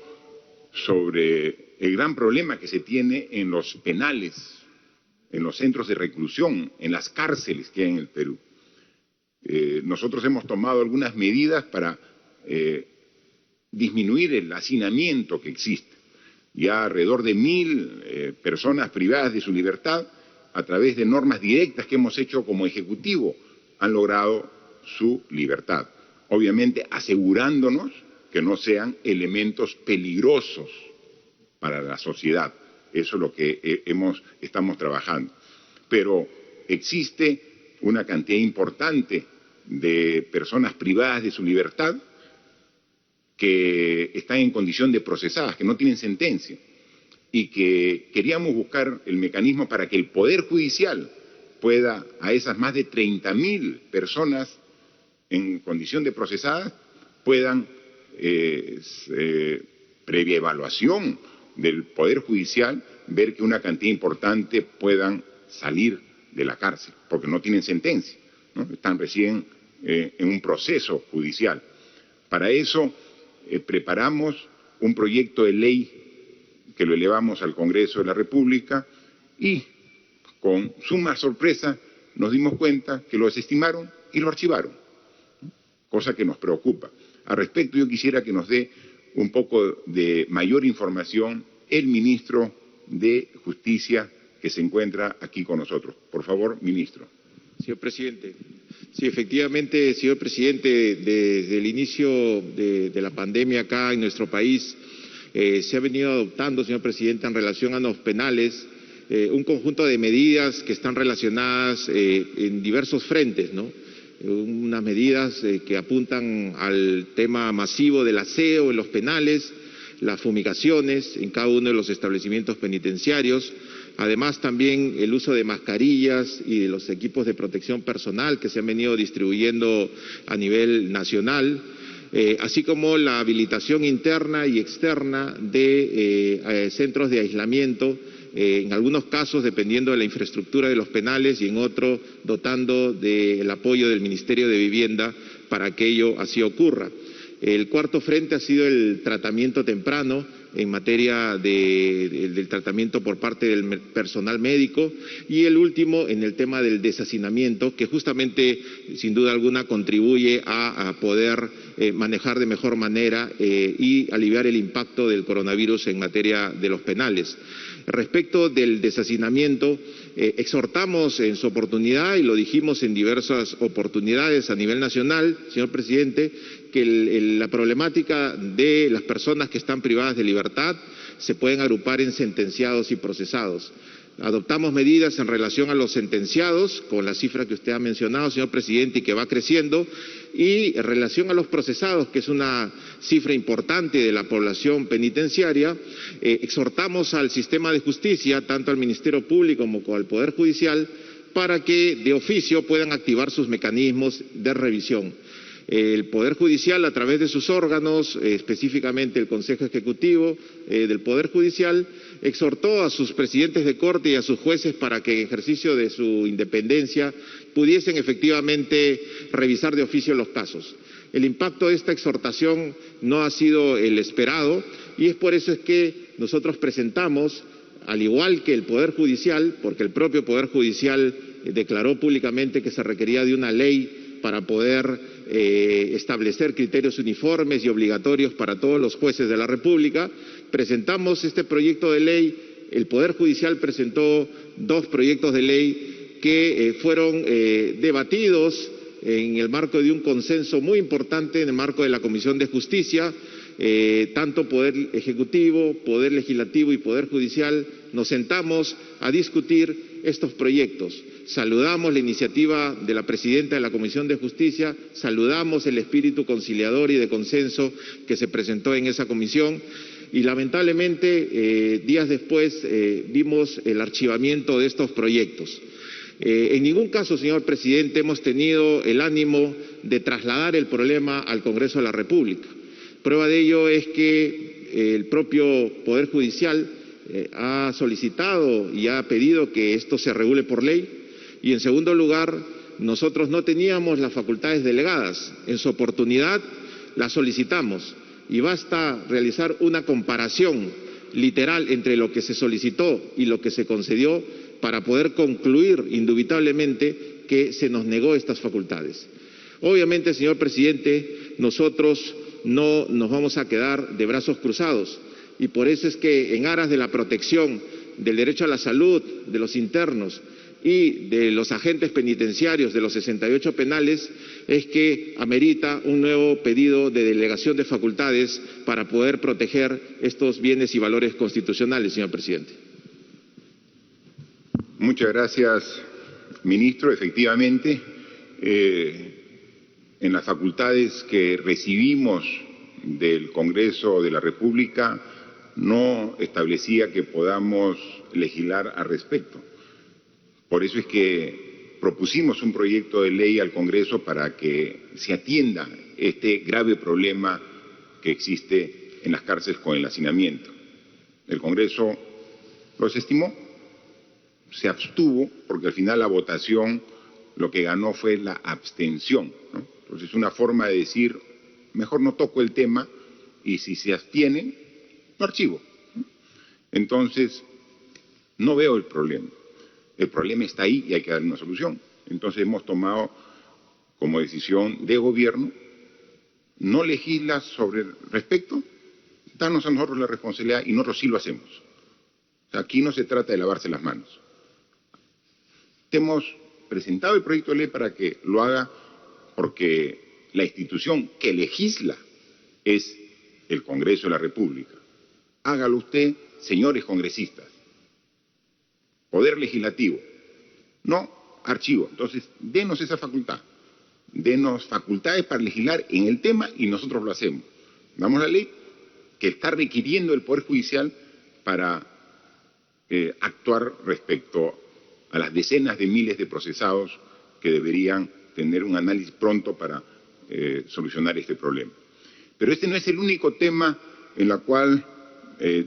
sobre el gran problema que se tiene en los penales, en los centros de reclusión, en las cárceles que hay en el Perú. Nosotros hemos tomado algunas medidas para disminuir el hacinamiento que existe. Ya alrededor de 1.000 personas privadas de su libertad, a través de normas directas que hemos hecho como Ejecutivo, han logrado su libertad. Obviamente asegurándonos que no sean elementos peligrosos para la sociedad. Eso es lo que estamos trabajando. Pero existe una cantidad importante de personas privadas de su libertad que están en condición de procesadas, que no tienen sentencia, y que queríamos buscar el mecanismo para que el Poder Judicial pueda, a esas más de 30.000 personas en condición de procesadas, puedan, previa evaluación del Poder Judicial, ver que una cantidad importante puedan salir de la cárcel, porque no tienen sentencia, ¿no? Están recién en un proceso judicial. Para eso preparamos un proyecto de ley que lo elevamos al Congreso de la República y con suma sorpresa nos dimos cuenta que lo desestimaron y lo archivaron, cosa que nos preocupa. Al respecto, yo quisiera que nos dé un poco de mayor información el ministro de Justicia que se encuentra aquí con nosotros. Por favor, ministro. Señor presidente. Sí, efectivamente, señor presidente, desde el inicio de la pandemia acá en nuestro país se ha venido adoptando, señor presidente, en relación a los penales, un conjunto de medidas que están relacionadas en diversos frentes, ¿no? Unas medidas que apuntan al tema masivo del aseo en los penales, las fumigaciones en cada uno de los establecimientos penitenciarios, además también el uso de mascarillas y de los equipos de protección personal que se han venido distribuyendo a nivel nacional, así como la habilitación interna y externa de centros de aislamiento, en algunos casos dependiendo de la infraestructura de los penales y en otros dotando del apoyo del Ministerio de Vivienda para que ello así ocurra. El cuarto frente ha sido el tratamiento temprano en materia del tratamiento por parte del personal médico y el último en el tema del deshacinamiento, que justamente sin duda alguna contribuye a poder manejar de mejor manera y aliviar el impacto del coronavirus en materia de los penales. Respecto del deshacinamiento, exhortamos en su oportunidad, y lo dijimos en diversas oportunidades a nivel nacional, señor presidente, que la problemática de las personas que están privadas de libertad se pueden agrupar en sentenciados y procesados. Adoptamos medidas en relación a los sentenciados, con la cifra que usted ha mencionado, señor presidente, y que va creciendo, y en relación a los procesados, que es una cifra importante de la población penitenciaria, exhortamos al sistema de justicia, tanto al Ministerio Público como al Poder Judicial, para que de oficio puedan activar sus mecanismos de revisión. El Poder Judicial, a través de sus órganos, específicamente el Consejo Ejecutivo del Poder Judicial, exhortó a sus presidentes de corte y a sus jueces para que en ejercicio de su independencia pudiesen efectivamente revisar de oficio los casos. El impacto de esta exhortación no ha sido el esperado y es por eso es que nosotros presentamos, al igual que el Poder Judicial, porque el propio Poder Judicial declaró públicamente que se requería de una ley para poder establecer criterios uniformes y obligatorios para todos los jueces de la República, presentamos este proyecto de ley. El Poder Judicial presentó 2 proyectos de ley que fueron debatidos en el marco de un consenso muy importante en el marco de la Comisión de Justicia. Tanto Poder Ejecutivo, Poder Legislativo y Poder Judicial nos sentamos a discutir estos proyectos. Saludamos la iniciativa de la presidenta de la Comisión de Justicia, saludamos el espíritu conciliador y de consenso que se presentó en esa comisión y lamentablemente días después vimos el archivamiento de estos proyectos. En ningún caso, señor presidente, hemos tenido el ánimo de trasladar el problema al Congreso de la República. Prueba de ello es que el propio Poder Judicial ha solicitado y ha pedido que esto se regule por ley, y en segundo lugar, nosotros no teníamos las facultades delegadas. En su oportunidad las solicitamos y basta realizar una comparación literal entre lo que se solicitó y lo que se concedió para poder concluir indubitablemente que se nos negó estas facultades. Obviamente, señor presidente, nosotros no nos vamos a quedar de brazos cruzados, y por eso es que en aras de la protección del derecho a la salud de los internos y de los agentes penitenciarios de los 68 penales, es que amerita un nuevo pedido de delegación de facultades para poder proteger estos bienes y valores constitucionales, señor presidente. Muchas gracias, ministro. Efectivamente, en las facultades que recibimos del Congreso de la República no establecía que podamos legislar al respecto. Por eso es que propusimos un proyecto de ley al Congreso para que se atienda este grave problema que existe en las cárceles con el hacinamiento. El Congreso lo desestimó, se abstuvo, porque al final la votación lo que ganó fue la abstención, ¿no? Entonces es una forma de decir, mejor no toco el tema, y si se abstienen, lo archivo. Entonces, no veo el problema. El problema está ahí y hay que darle una solución. Entonces hemos tomado como decisión de gobierno no legislar sobre el respecto, darnos a nosotros la responsabilidad, y nosotros sí lo hacemos. O sea, aquí no se trata de lavarse las manos. Hemos presentado el proyecto de ley para que lo haga, porque la institución que legisla es el Congreso de la República. Hágalo usted, señores congresistas. Poder legislativo, no archivo. Entonces, denos esa facultad. Denos facultades para legislar en el tema y nosotros lo hacemos. Damos la ley que está requiriendo el Poder Judicial para actuar respecto a las decenas de miles de procesados que deberían tener un análisis pronto para solucionar este problema. Pero este no es el único tema en el cual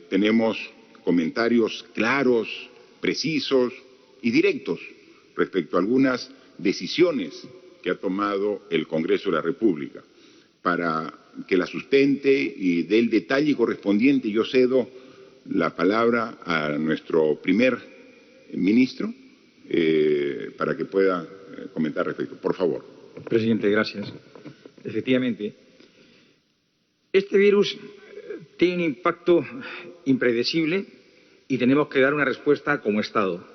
tenemos comentarios claros, precisos y directos respecto a algunas decisiones que ha tomado el Congreso de la República. Para que la sustente y dé el detalle correspondiente, yo cedo la palabra a nuestro primer ministro para que pueda comentar respecto. Por favor. Presidente, gracias. Efectivamente, este virus tiene un impacto impredecible y tenemos que dar una respuesta como Estado,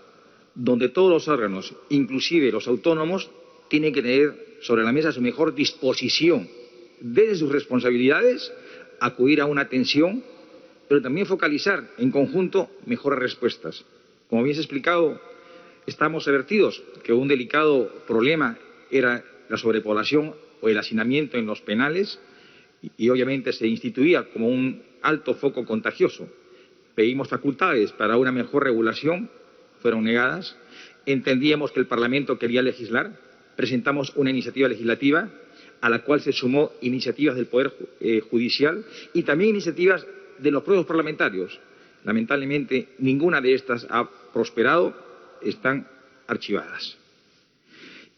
donde todos los órganos, inclusive los autónomos, tienen que tener sobre la mesa su mejor disposición, desde sus responsabilidades, acudir a una atención, pero también focalizar en conjunto mejores respuestas. Como bien se ha explicado, estamos advertidos que un delicado problema era la sobrepoblación o el hacinamiento en los penales, y obviamente se instituía como un alto foco contagioso. Pedimos facultades para una mejor regulación, fueron negadas. Entendíamos que el Parlamento quería legislar, presentamos una iniciativa legislativa a la cual se sumó iniciativas del Poder Judicial y también iniciativas de los propios parlamentarios. Lamentablemente, ninguna de estas ha prosperado, están archivadas.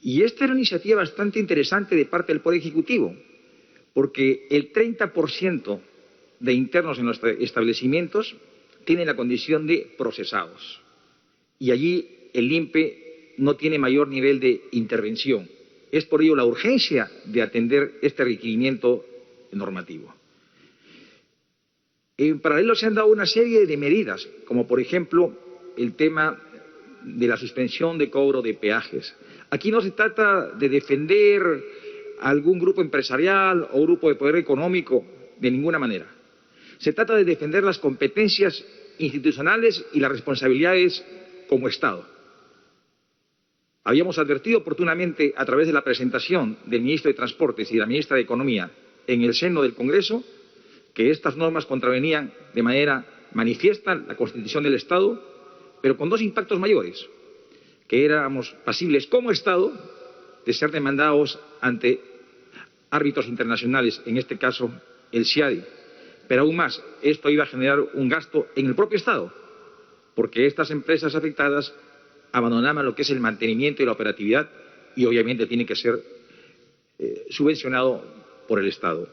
Y esta era una iniciativa bastante interesante de parte del Poder Ejecutivo, porque el 30% de internos en los establecimientos tienen la condición de procesados. Y allí el INPE no tiene mayor nivel de intervención. Es por ello la urgencia de atender este requerimiento normativo. En paralelo se han dado una serie de medidas, como por ejemplo el tema de la suspensión de cobro de peajes. Aquí no se trata de defender a algún grupo empresarial o grupo de poder económico de ninguna manera. Se trata de defender las competencias institucionales y las responsabilidades como Estado. Habíamos advertido oportunamente a través de la presentación del ministro de Transportes y de la ministra de Economía en el seno del Congreso que estas normas contravenían de manera manifiesta la Constitución del Estado, pero con dos impactos mayores, que éramos pasibles como Estado de ser demandados ante árbitros internacionales, en este caso el CIADI. Pero aún más, esto iba a generar un gasto en el propio Estado, porque estas empresas afectadas abandonaban lo que es el mantenimiento y la operatividad y obviamente tiene que ser subvencionado por el Estado.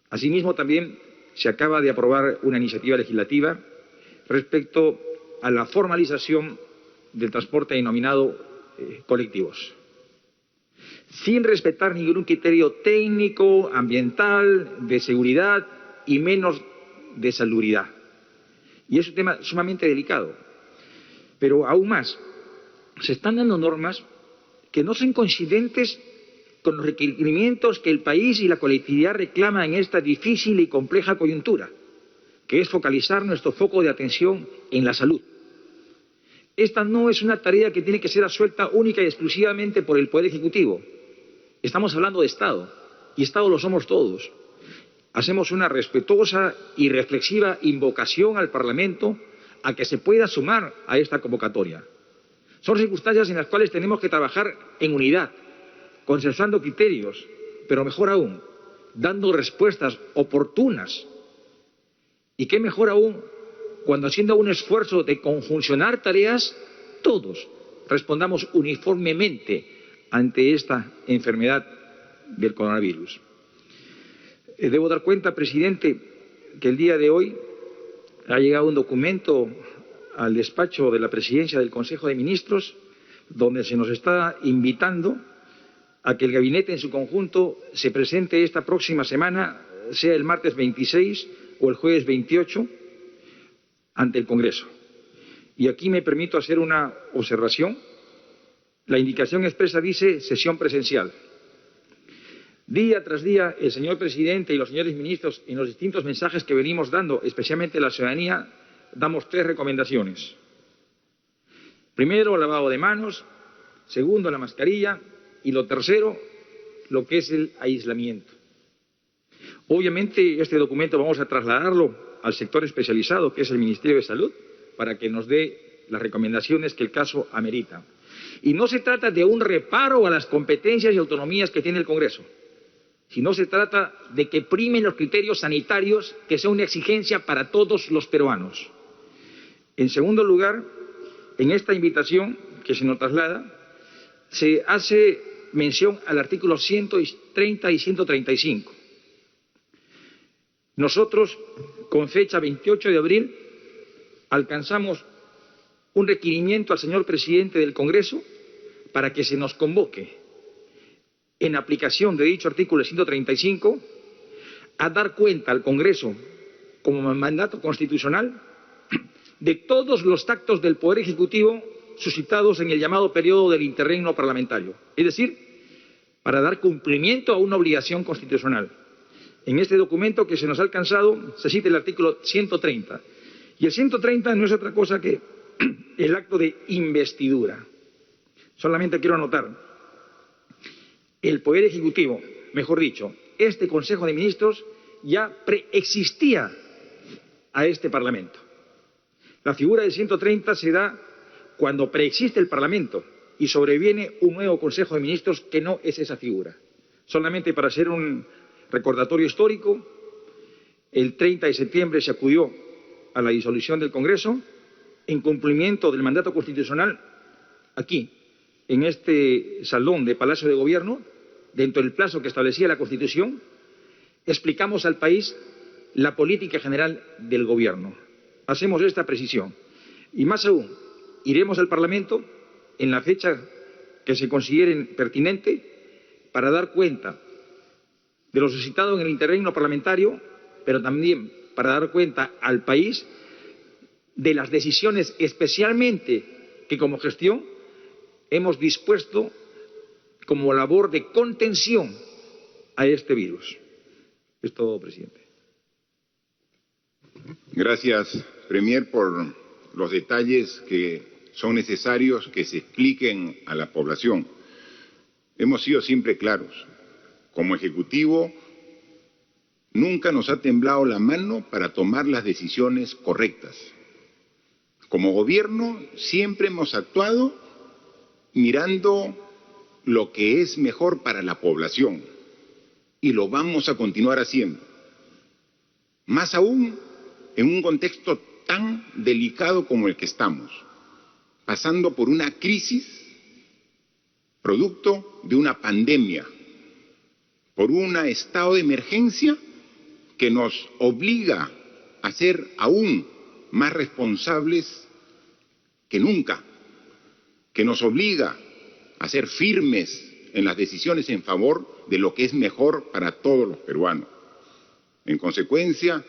Asimismo, también se acaba de aprobar una iniciativa legislativa respecto a la formalización del transporte denominado colectivos, sin respetar ningún criterio técnico, ambiental, de seguridad y menos de salubridad. Y es un tema sumamente delicado. Pero aún más, se están dando normas que no son coincidentes con los requerimientos que el país y la colectividad reclaman en esta difícil y compleja coyuntura, que es focalizar nuestro foco de atención en la salud. Esta no es una tarea que tiene que ser asuelta única y exclusivamente por el Poder Ejecutivo. Estamos hablando de Estado, y Estado lo somos todos. Hacemos una respetuosa y reflexiva invocación al Parlamento a que se pueda sumar a esta convocatoria. Son circunstancias en las cuales tenemos que trabajar en unidad, consensuando criterios, pero mejor aún, dando respuestas oportunas. Y qué mejor aún cuando, haciendo un esfuerzo de conjuncionar tareas, todos respondamos uniformemente ante esta enfermedad del coronavirus. Debo dar cuenta, presidente, que el día de hoy ha llegado un documento al despacho de la Presidencia del Consejo de Ministros donde se nos está invitando a que el gabinete en su conjunto se presente esta próxima semana, sea el martes 26 o el jueves 28, ante el Congreso. Y aquí me permito hacer una observación. La indicación expresa dice sesión presencial. Día tras día, el señor presidente y los señores ministros, en los distintos mensajes que venimos dando, especialmente a la ciudadanía, damos 3 recomendaciones. Primero, lavado de manos. Segundo, la mascarilla. Y lo tercero, lo que es el aislamiento. Obviamente, este documento vamos a trasladarlo al sector especializado, que es el Ministerio de Salud, para que nos dé las recomendaciones que el caso amerita. Y no se trata de un reparo a las competencias y autonomías que tiene el Congreso, sino se trata de que primen los criterios sanitarios, que son una exigencia para todos los peruanos. En segundo lugar, en esta invitación que se nos traslada, se hace mención al artículo 130 y 135. Nosotros, con fecha 28 de abril, alcanzamos un requerimiento al señor presidente del Congreso para que se nos convoque, en aplicación de dicho artículo 135, a dar cuenta al Congreso, como mandato constitucional, de todos los actos del Poder Ejecutivo suscitados en el llamado periodo del interregno parlamentario, es decir, para dar cumplimiento a una obligación constitucional. En este documento que se nos ha alcanzado se cita el artículo 130, y el 130 no es otra cosa que el acto de investidura. Solamente quiero anotar, el Poder Ejecutivo, mejor dicho, este Consejo de Ministros ya preexistía a este Parlamento. La figura del 130 se da cuando preexiste el Parlamento y sobreviene un nuevo Consejo de Ministros que no es esa figura. Solamente para hacer un recordatorio histórico, el 30 de septiembre se acudió a la disolución del Congreso en cumplimiento del mandato constitucional aquí, en este salón de Palacio de Gobierno, dentro del plazo que establecía la Constitución, explicamos al país la política general del Gobierno. Hacemos esta precisión. Y más aún, iremos al Parlamento en la fecha que se considere pertinente para dar cuenta de lo suscitado en el interregno parlamentario, pero también para dar cuenta al país de las decisiones especialmente que como gestión hemos dispuesto como labor de contención a este virus. Es todo, presidente. Gracias, Premier, por los detalles que son necesarios que se expliquen a la población. Hemos sido siempre claros. Como Ejecutivo nunca nos ha temblado la mano para tomar las decisiones correctas. Como gobierno siempre hemos actuado mirando lo que es mejor para la población y lo vamos a continuar haciendo. Más aún en un contexto tan delicado como el que estamos, pasando por una crisis producto de una pandemia, por un estado de emergencia que nos obliga a ser aún más responsables que nunca, que nos obliga a ser firmes en las decisiones en favor de lo que es mejor para todos los peruanos. En consecuencia,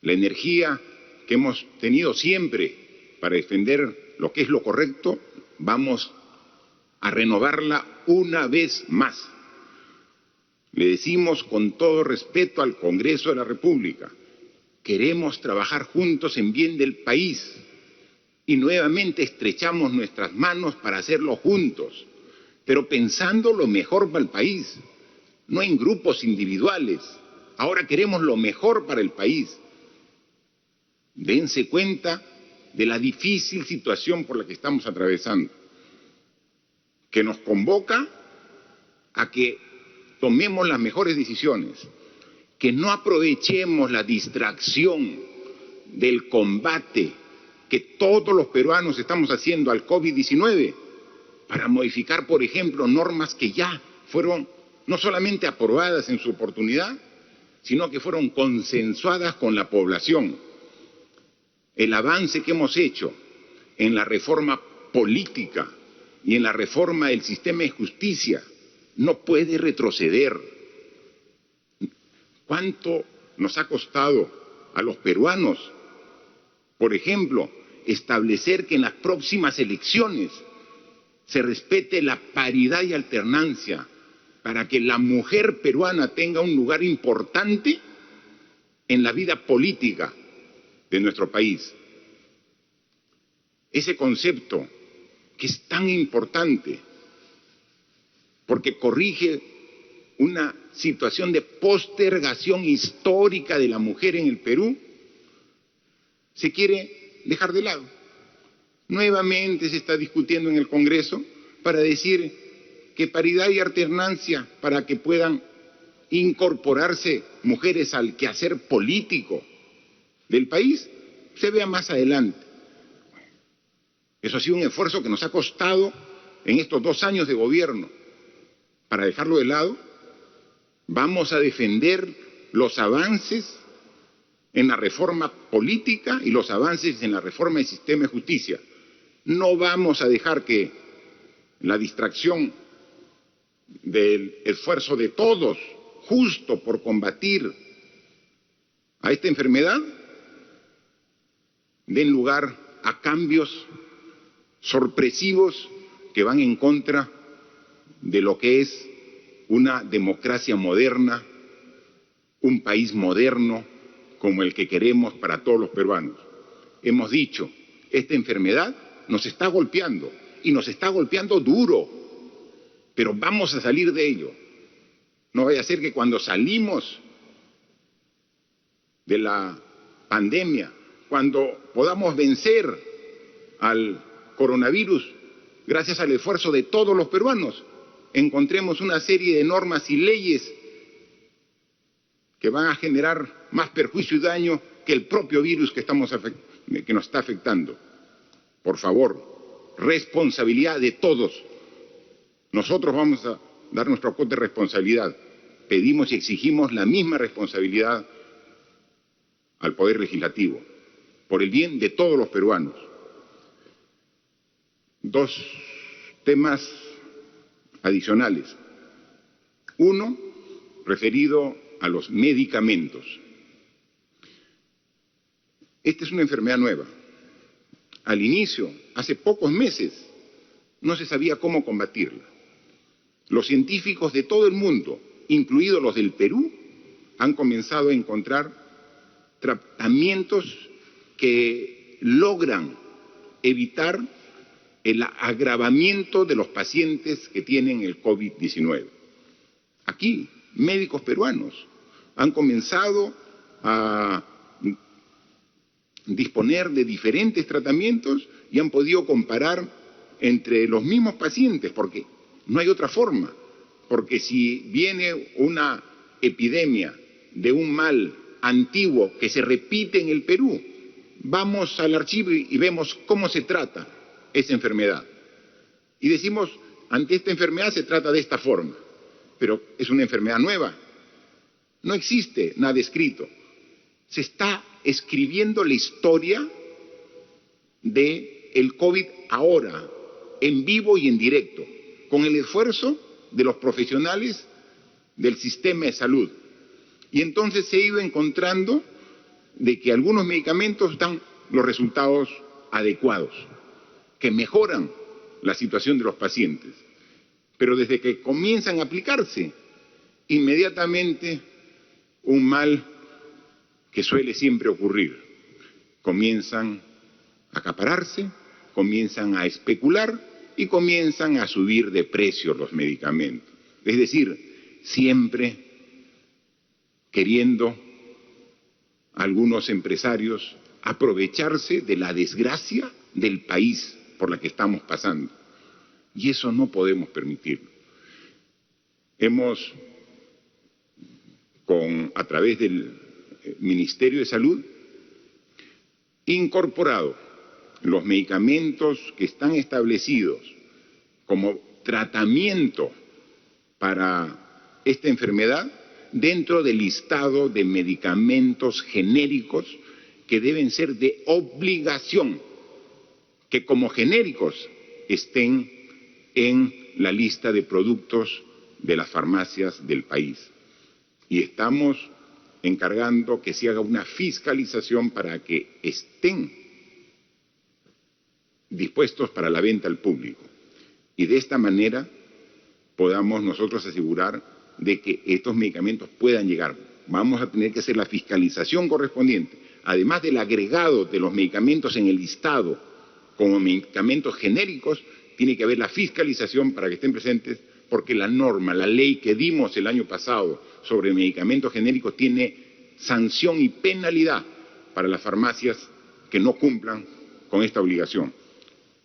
la energía que hemos tenido siempre para defender lo que es lo correcto, vamos a renovarla una vez más. Le decimos con todo respeto al Congreso de la República, queremos trabajar juntos en bien del país y nuevamente estrechamos nuestras manos para hacerlo juntos, pero pensando lo mejor para el país, no en grupos individuales. Ahora queremos lo mejor para el país. Dense cuenta de la difícil situación por la que estamos atravesando, que nos convoca a que tomemos las mejores decisiones, que no aprovechemos la distracción del combate que todos los peruanos estamos haciendo al COVID-19 para modificar, por ejemplo, normas que ya fueron no solamente aprobadas en su oportunidad, sino que fueron consensuadas con la población. El avance que hemos hecho en la reforma política y en la reforma del sistema de justicia no puede retroceder. ¿Cuánto nos ha costado a los peruanos, por ejemplo, establecer que en las próximas elecciones se respete la paridad y alternancia para que la mujer peruana tenga un lugar importante en la vida política de nuestro país? Ese concepto que es tan importante porque corrige una situación de postergación histórica de la mujer en el Perú, se quiere dejar de lado. Nuevamente se está discutiendo en el Congreso para decir que paridad y alternancia para que puedan incorporarse mujeres al quehacer político del país se vea más adelante. Eso ha sido un esfuerzo que nos ha costado en estos 2 años de gobierno. Para dejarlo de lado, vamos a defender los avances en la reforma política y los avances en la reforma del sistema de justicia. No vamos a dejar que la distracción del esfuerzo de todos, justo por combatir a esta enfermedad, den lugar a cambios sorpresivos que van en contra de lo que es una democracia moderna, un país moderno como el que queremos para todos los peruanos. Hemos dicho, esta enfermedad nos está golpeando y nos está golpeando duro, pero vamos a salir de ello. No vaya a ser que cuando salimos de la pandemia, cuando podamos vencer al coronavirus, gracias al esfuerzo de todos los peruanos, encontremos una serie de normas y leyes que van a generar más perjuicio y daño que el propio virus que nos está afectando. Por favor, responsabilidad de todos. Nosotros vamos a dar nuestro cuota de responsabilidad. Pedimos y exigimos la misma responsabilidad al Poder Legislativo, por el bien de todos los peruanos. 2 temas adicionales. Uno, referido a los medicamentos. Esta es una enfermedad nueva. Al inicio, hace pocos meses, no se sabía cómo combatirla. Los científicos de todo el mundo, incluidos los del Perú, han comenzado a encontrar tratamientos que logran evitar el agravamiento de los pacientes que tienen el COVID-19. Aquí, médicos peruanos, Han comenzado a disponer de diferentes tratamientos y han podido comparar entre los mismos pacientes, porque no hay otra forma. Porque si viene una epidemia de un mal antiguo que se repite en el Perú, vamos al archivo y vemos cómo se trata esa enfermedad. Y decimos, ante esta enfermedad se trata de esta forma, pero es una enfermedad nueva. No existe nada escrito. Se está escribiendo la historia del COVID ahora, en vivo y en directo, con el esfuerzo de los profesionales del sistema de salud. Y entonces se ha ido encontrando de que algunos medicamentos dan los resultados adecuados, que mejoran la situación de los pacientes. Pero desde que comienzan a aplicarse, inmediatamente un mal que suele siempre ocurrir. Comienzan a acapararse, comienzan a especular y comienzan a subir de precio los medicamentos. Es decir, siempre queriendo algunos empresarios aprovecharse de la desgracia del país por la que estamos pasando. Y eso no podemos permitirlo. Hemos, a través del Ministerio de Salud, incorporado los medicamentos que están establecidos como tratamiento para esta enfermedad dentro del listado de medicamentos genéricos que deben ser de obligación, que como genéricos estén en la lista de productos de las farmacias del país. Y estamos encargando que se haga una fiscalización para que estén dispuestos para la venta al público. Y de esta manera podamos nosotros asegurar de que estos medicamentos puedan llegar. Vamos a tener que hacer la fiscalización correspondiente. Además del agregado de los medicamentos en el listado como medicamentos genéricos, tiene que haber la fiscalización para que estén presentes, porque la norma, la ley que dimos el año pasado sobre medicamentos genéricos tiene sanción y penalidad para las farmacias que no cumplan con esta obligación.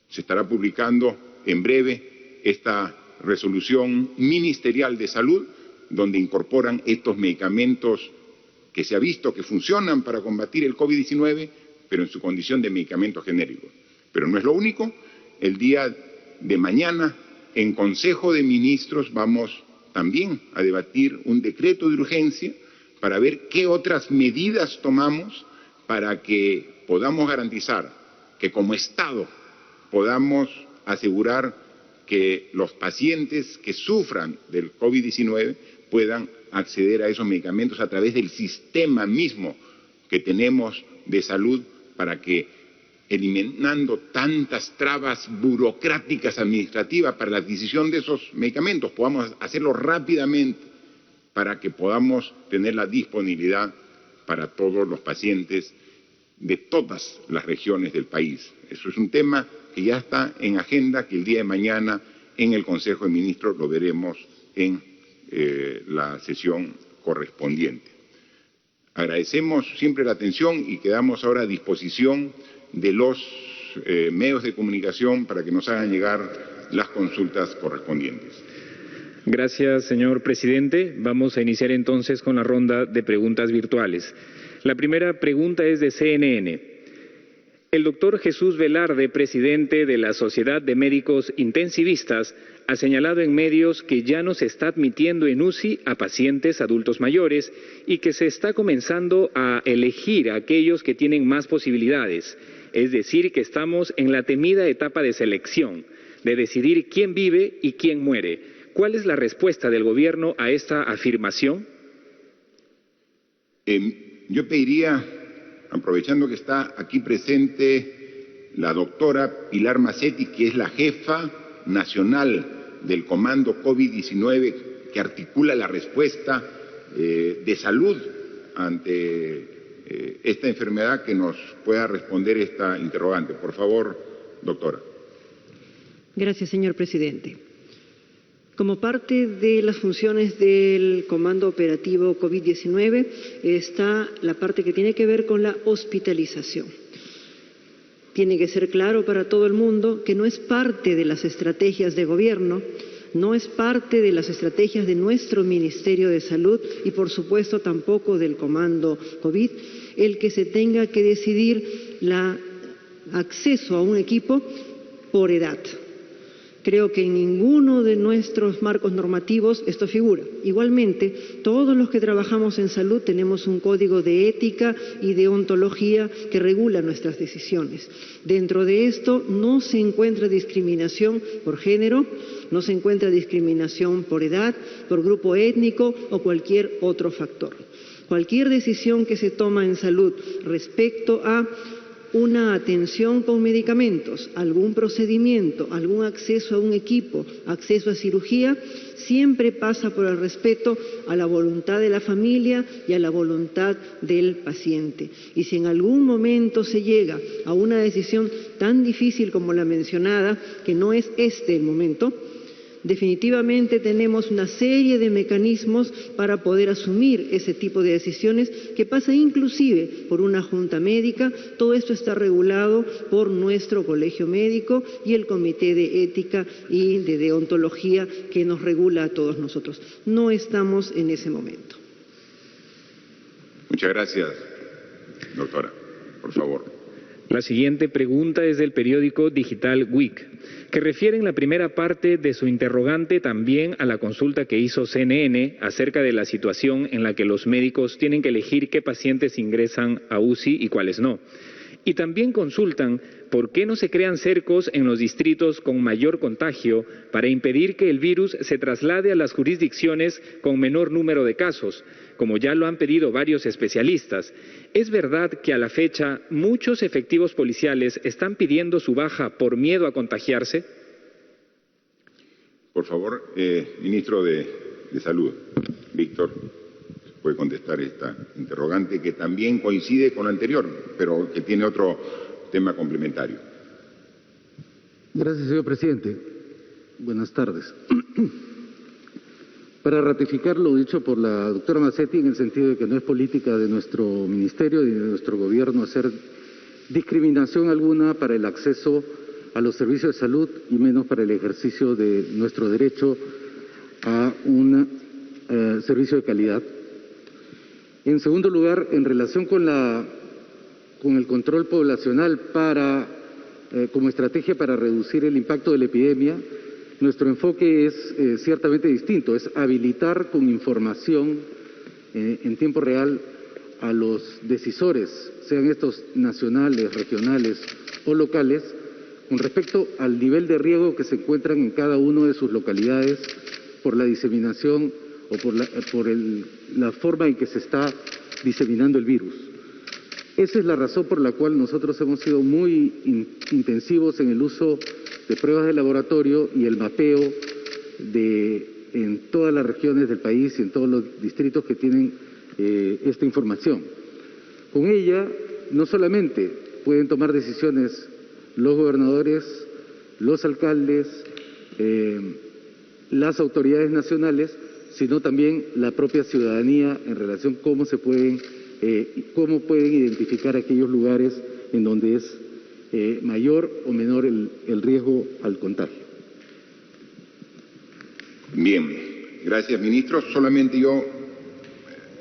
Se estará publicando en breve esta resolución ministerial de salud, donde incorporan estos medicamentos que se ha visto que funcionan para combatir el COVID-19, pero en su condición de medicamentos genéricos. Pero no es lo único. El día de mañana, en Consejo de Ministros, vamos también a debatir un decreto de urgencia para ver qué otras medidas tomamos para que podamos garantizar que como Estado podamos asegurar que los pacientes que sufran del COVID-19 puedan acceder a esos medicamentos a través del sistema mismo que tenemos de salud, para que, eliminando tantas trabas burocráticas administrativas para la adquisición de esos medicamentos, podamos hacerlo rápidamente para que podamos tener la disponibilidad para todos los pacientes de todas las regiones del país. Eso es un tema que ya está en agenda, que el día de mañana en el Consejo de Ministros lo veremos en la sesión correspondiente. Agradecemos siempre la atención y quedamos ahora a disposición de los medios de comunicación para que nos hagan llegar las consultas correspondientes. Gracias, señor presidente. Vamos a iniciar entonces con la ronda de preguntas virtuales. La primera pregunta es de CNN. El doctor Jesús Velarde, presidente de la Sociedad de Médicos Intensivistas, ha señalado en medios que ya no se está admitiendo en UCI a pacientes adultos mayores y que se está comenzando a elegir a aquellos que tienen más posibilidades. Es decir, que estamos en la temida etapa de selección, de decidir quién vive y quién muere. ¿Cuál es la respuesta del gobierno a esta afirmación? Yo pediría, aprovechando que está aquí presente la doctora Pilar Macetti, que es la jefa nacional del Comando COVID-19, que articula la respuesta de salud ante esta enfermedad, que nos pueda responder esta interrogante. Por favor, doctora. Gracias, señor presidente. Como parte de las funciones del Comando Operativo COVID-19 está la parte que tiene que ver con la hospitalización. Tiene que ser claro para todo el mundo que no es parte de las estrategias de gobierno, no es parte de las estrategias de nuestro Ministerio de Salud y, por supuesto, tampoco del Comando COVID, el que se tenga que decidir el acceso a un equipo por edad. Creo que en ninguno de nuestros marcos normativos esto figura. Igualmente, todos los que trabajamos en salud tenemos un código de ética y de ontología que regula nuestras decisiones. Dentro de esto no se encuentra discriminación por género, no se encuentra discriminación por edad, por grupo étnico o cualquier otro factor. Cualquier decisión que se toma en salud respecto a una atención con medicamentos, algún procedimiento, algún acceso a un equipo, acceso a cirugía, siempre pasa por el respeto a la voluntad de la familia y a la voluntad del paciente. Y si en algún momento se llega a una decisión tan difícil como la mencionada, que no es este el momento, definitivamente tenemos una serie de mecanismos para poder asumir ese tipo de decisiones que pasa inclusive por una junta médica. Todo esto está regulado por nuestro colegio médico y el comité de ética y de deontología que nos regula a todos nosotros. No estamos en ese momento. Muchas gracias, doctora. Por favor. La siguiente pregunta es del periódico digital WIC, que refiere en la primera parte de su interrogante también a la consulta que hizo CNN acerca de la situación en la que los médicos tienen que elegir qué pacientes ingresan a UCI y cuáles no. Y también consultan por qué no se crean cercos en los distritos con mayor contagio para impedir que el virus se traslade a las jurisdicciones con menor número de casos, como ya lo han pedido varios especialistas. ¿Es verdad que a la fecha muchos efectivos policiales están pidiendo su baja por miedo a contagiarse? Por favor, ministro de Salud, Víctor, puede contestar esta interrogante que también coincide con la anterior, pero que tiene otro tema complementario. Gracias, señor presidente. Buenas tardes. Para ratificar lo dicho por la doctora Mazzetti, en el sentido de que no es política de nuestro ministerio y de nuestro gobierno hacer discriminación alguna para el acceso a los servicios de salud y menos para el ejercicio de nuestro derecho a un servicio de calidad. En segundo lugar, en relación con el control poblacional como estrategia para reducir el impacto de la epidemia, nuestro enfoque es ciertamente distinto, es habilitar con información en tiempo real a los decisores, sean estos nacionales, regionales o locales, con respecto al nivel de riesgo que se encuentran en cada una de sus localidades por la diseminación o por la forma en que se está diseminando el virus. Esa es la razón por la cual nosotros hemos sido muy intensivos en el uso de pruebas de laboratorio y el mapeo en todas las regiones del país y en todos los distritos que tienen esta información. Con ella no solamente pueden tomar decisiones los gobernadores, los alcaldes, las autoridades nacionales, sino también la propia ciudadanía en relación a cómo pueden identificar aquellos lugares en donde es mayor o menor el riesgo al contagio. Bien, gracias, ministro. Solamente yo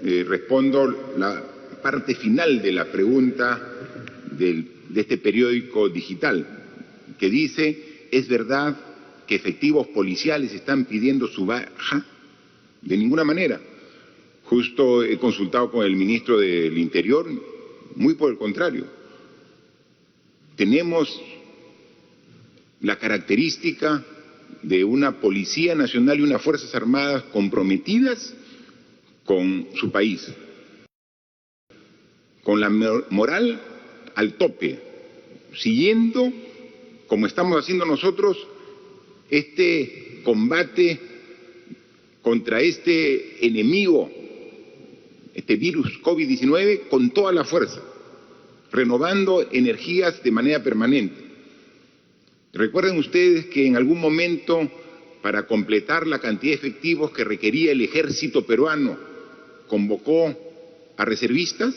respondo la parte final de la pregunta de este periódico digital, que dice, ¿es verdad que efectivos policiales están pidiendo su baja? De ninguna manera. Justo he consultado con el ministro del Interior, muy por el contrario. Tenemos la característica de una Policía Nacional y unas Fuerzas Armadas comprometidas con su país, con la moral al tope, siguiendo, como estamos haciendo nosotros, este combate contra este enemigo, este virus COVID-19, con toda la fuerza, renovando energías de manera permanente. Recuerden ustedes que en algún momento para completar la cantidad de efectivos que requería el ejército peruano, convocó a reservistas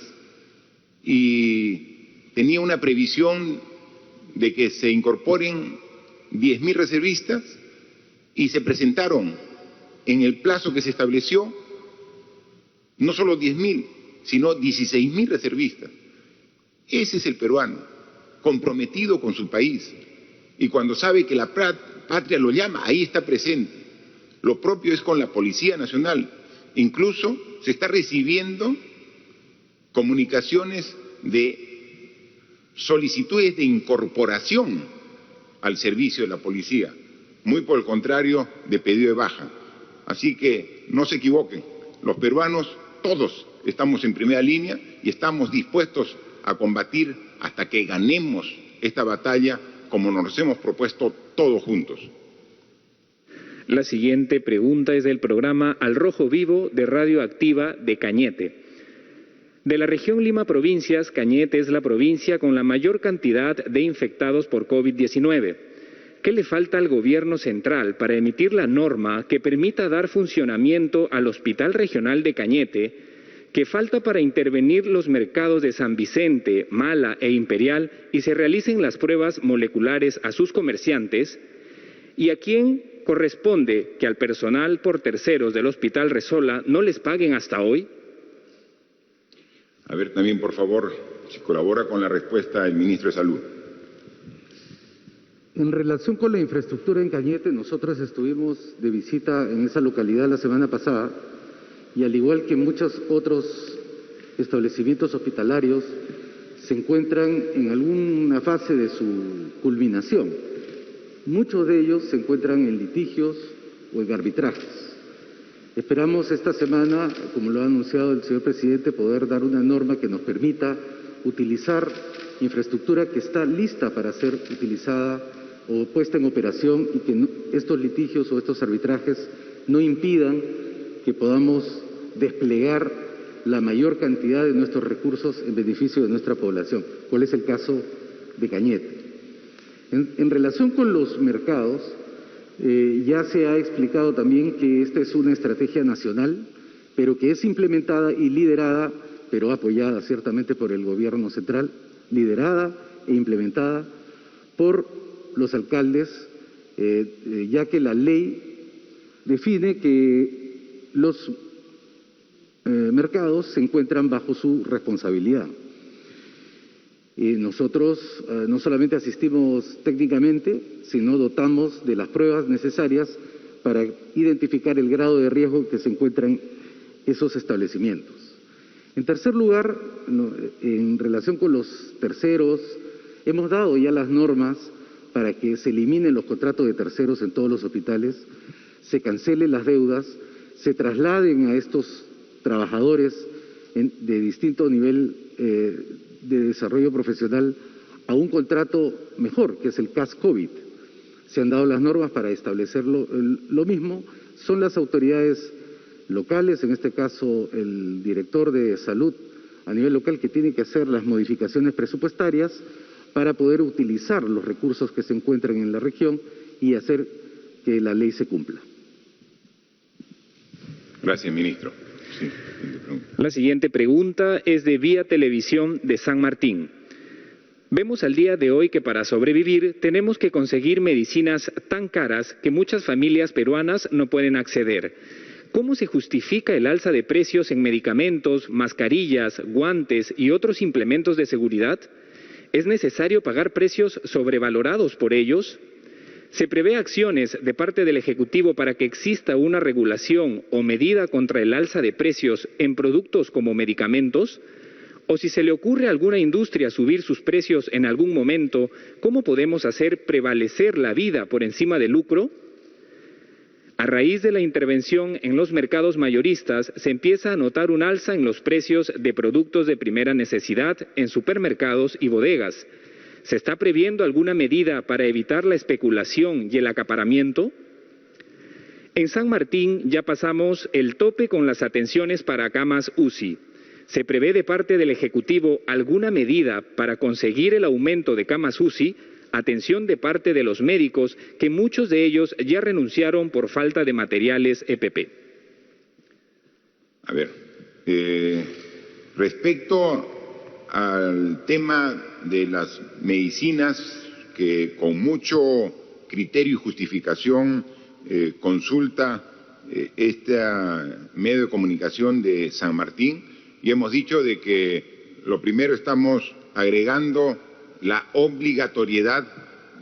y tenía una previsión de que se incorporen 10.000 reservistas y se presentaron en el plazo que se estableció no solo 10.000, sino 16.000 reservistas. Ese es el peruano, comprometido con su país, y cuando sabe que la patria lo llama, ahí está presente. Lo propio es con la Policía Nacional. Incluso se está recibiendo comunicaciones de solicitudes de incorporación al servicio de la policía, muy por el contrario de pedido de baja. Así que no se equivoquen, los peruanos todos estamos en primera línea y estamos dispuestos a combatir hasta que ganemos esta batalla como nos hemos propuesto todos juntos. La siguiente pregunta es del programa Al Rojo Vivo de Radio Activa de Cañete. De la región Lima Provincias, Cañete es la provincia con la mayor cantidad de infectados por COVID-19. ¿Qué le falta al gobierno central para emitir la norma que permita dar funcionamiento al Hospital Regional de Cañete? ¿Qué falta para intervenir los mercados de San Vicente, Mala e Imperial y se realicen las pruebas moleculares a sus comerciantes? ¿Y a quién corresponde que al personal por terceros del Hospital Resola no les paguen hasta hoy? A ver también, por favor, si colabora con la respuesta el ministro de Salud. En relación con la infraestructura en Cañete, nosotros estuvimos de visita en esa localidad la semana pasada y al igual que muchos otros establecimientos hospitalarios, se encuentran en alguna fase de su culminación. Muchos de ellos se encuentran en litigios o en arbitrajes. Esperamos esta semana, como lo ha anunciado el señor presidente, poder dar una norma que nos permita utilizar infraestructura que está lista para ser utilizada o puesta en operación y que estos litigios o estos arbitrajes no impidan que podamos desplegar la mayor cantidad de nuestros recursos en beneficio de nuestra población, cuál es el caso de Cañete. En relación con los mercados, ya se ha explicado también que esta es una estrategia nacional, pero que es implementada y liderada, pero apoyada ciertamente por el gobierno central, liderada e implementada por los alcaldes, ya que la ley define que los mercados se encuentran bajo su responsabilidad. Y nosotros no solamente asistimos técnicamente, sino dotamos de las pruebas necesarias para identificar el grado de riesgo que se encuentran esos establecimientos. En tercer lugar, en relación con los terceros, hemos dado ya las normas para que se eliminen los contratos de terceros en todos los hospitales, se cancelen las deudas, se trasladen a estos trabajadores de distinto nivel de desarrollo profesional a un contrato mejor, que es el CAS COVID. Se han dado las normas para establecerlo. Lo mismo son las autoridades locales, en este caso el director de salud a nivel local, que tiene que hacer las modificaciones presupuestarias para poder utilizar los recursos que se encuentran en la región y hacer que la ley se cumpla. Gracias, ministro. Sí, la siguiente pregunta es de Vía Televisión de San Martín. Vemos al día de hoy que para sobrevivir tenemos que conseguir medicinas tan caras que muchas familias peruanas no pueden acceder. ¿Cómo se justifica el alza de precios en medicamentos, mascarillas, guantes y otros implementos de seguridad? ¿Es necesario pagar precios sobrevalorados por ellos? ¿Se prevé acciones de parte del Ejecutivo para que exista una regulación o medida contra el alza de precios en productos como medicamentos? ¿O si se le ocurre a alguna industria subir sus precios en algún momento, cómo podemos hacer prevalecer la vida por encima del lucro? A raíz de la intervención en los mercados mayoristas, se empieza a notar un alza en los precios de productos de primera necesidad en supermercados y bodegas. ¿Se está previendo alguna medida para evitar la especulación y el acaparamiento? En San Martín ya pasamos el tope con las atenciones para camas UCI. ¿Se prevé de parte del Ejecutivo alguna medida para conseguir el aumento de camas UCI, atención de parte de los médicos, que muchos de ellos ya renunciaron por falta de materiales EPP. A ver, respecto al tema de las medicinas, que con mucho criterio y justificación consulta este medio de comunicación de San Martín, y hemos dicho de que lo primero estamos agregando la obligatoriedad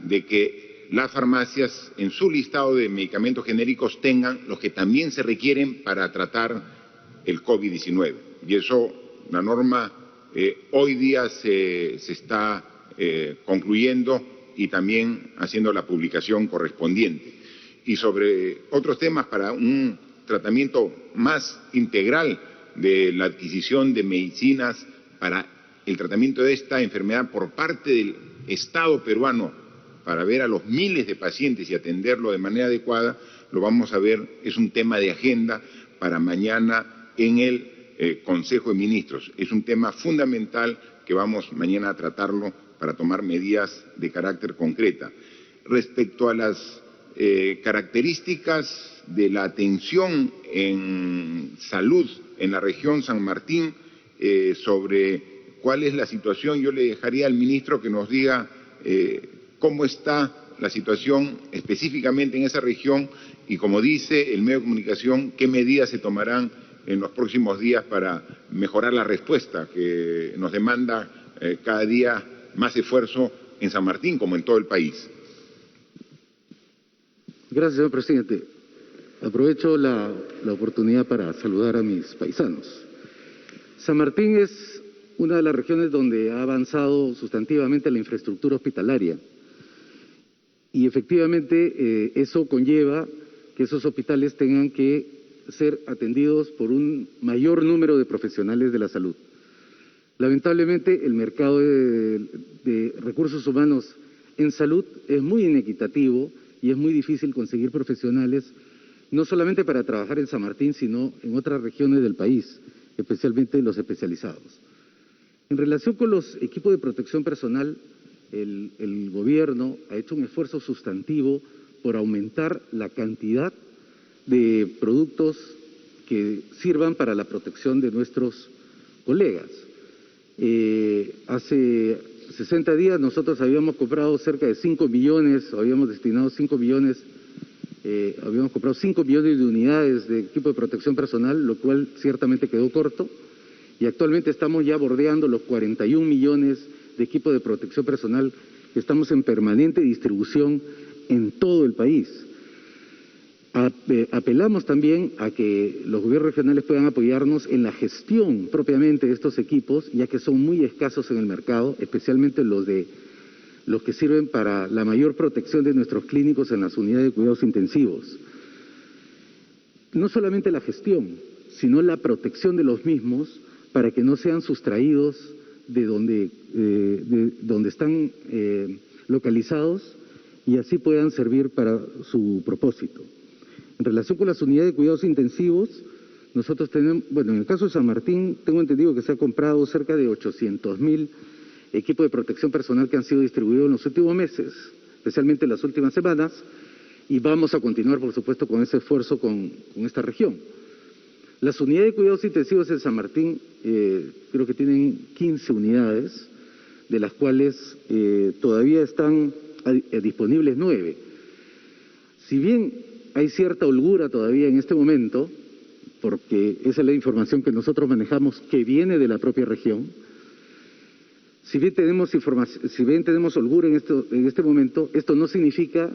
de que las farmacias en su listado de medicamentos genéricos tengan los que también se requieren para tratar el COVID-19. Y eso, la norma hoy día se está concluyendo y también haciendo la publicación correspondiente. Y sobre otros temas, para un tratamiento más integral de la adquisición de medicinas para el tratamiento de esta enfermedad por parte del Estado peruano, para ver a los miles de pacientes y atenderlo de manera adecuada, lo vamos a ver, es un tema de agenda para mañana en el Consejo de Ministros. Es un tema fundamental que vamos mañana a tratarlo para tomar medidas de carácter concreta. Respecto a las características de la atención en salud en la región San Martín, sobre cuál es la situación, yo le dejaría al ministro que nos diga cómo está la situación específicamente en esa región y, como dice el medio de comunicación, qué medidas se tomarán en los próximos días para mejorar la respuesta que nos demanda cada día más esfuerzo en San Martín como en todo el país. Gracias, señor presidente. Aprovecho la oportunidad para saludar a mis paisanos. San Martín es una de las regiones donde ha avanzado sustantivamente la infraestructura hospitalaria y efectivamente eso conlleva que esos hospitales tengan que ser atendidos por un mayor número de profesionales de la salud. Lamentablemente, el mercado de recursos humanos en salud es muy inequitativo y es muy difícil conseguir profesionales, no solamente para trabajar en San Martín, sino en otras regiones del país, especialmente los especializados. En relación con los equipos de protección personal, el gobierno ha hecho un esfuerzo sustantivo por aumentar la cantidad de productos que sirvan para la protección de nuestros colegas. Hace 60 días nosotros habíamos comprado cerca de 5 millones, habíamos destinado 5 millones, habíamos comprado 5 millones de unidades de equipo de protección personal, lo cual ciertamente quedó corto, y actualmente estamos ya bordeando los 41 millones de equipo de protección personal que estamos en permanente distribución en todo el país. Apelamos también a que los gobiernos regionales puedan apoyarnos en la gestión propiamente de estos equipos, ya que son muy escasos en el mercado, especialmente los que sirven para la mayor protección de nuestros clínicos en las unidades de cuidados intensivos. No solamente la gestión, sino la protección de los mismos para que no sean sustraídos de donde están localizados y así puedan servir para su propósito. En relación con las unidades de cuidados intensivos, nosotros tenemos, bueno, en el caso de San Martín, tengo entendido que se ha comprado cerca de 800,000 equipos de protección personal que han sido distribuidos en los últimos meses, especialmente en las últimas semanas, y vamos a continuar, por supuesto, con ese esfuerzo con esta región. Las unidades de cuidados intensivos en San Martín creo que tienen 15 unidades, de las cuales todavía están disponibles 9. Si bien hay cierta holgura todavía en este momento, porque esa es la información que nosotros manejamos que viene de la propia región. Si bien tenemos holgura en este momento, esto no significa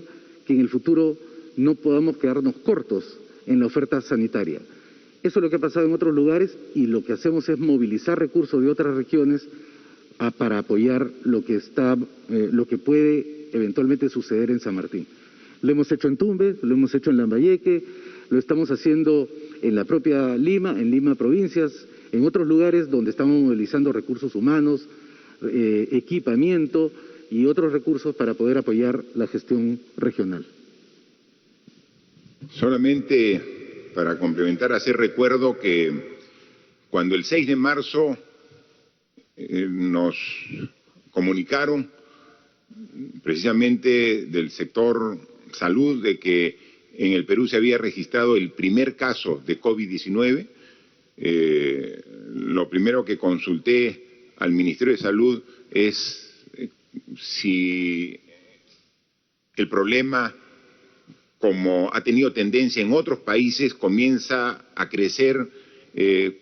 que en el futuro no podamos quedarnos cortos en la oferta sanitaria. Eso es lo que ha pasado en otros lugares y lo que hacemos es movilizar recursos de otras regiones para apoyar lo que puede eventualmente suceder en San Martín. Lo hemos hecho en Tumbes, lo hemos hecho en Lambayeque, lo estamos haciendo en la propia Lima, en Lima provincias, en otros lugares donde estamos movilizando recursos humanos, equipamiento y otros recursos para poder apoyar la gestión regional. Solamente para complementar, hacer recuerdo que cuando el 6 de marzo nos comunicaron precisamente del sector salud, de que en el Perú se había registrado el primer caso de COVID-19. Lo primero que consulté al Ministerio de Salud es si el problema, como ha tenido tendencia en otros países, comienza a crecer,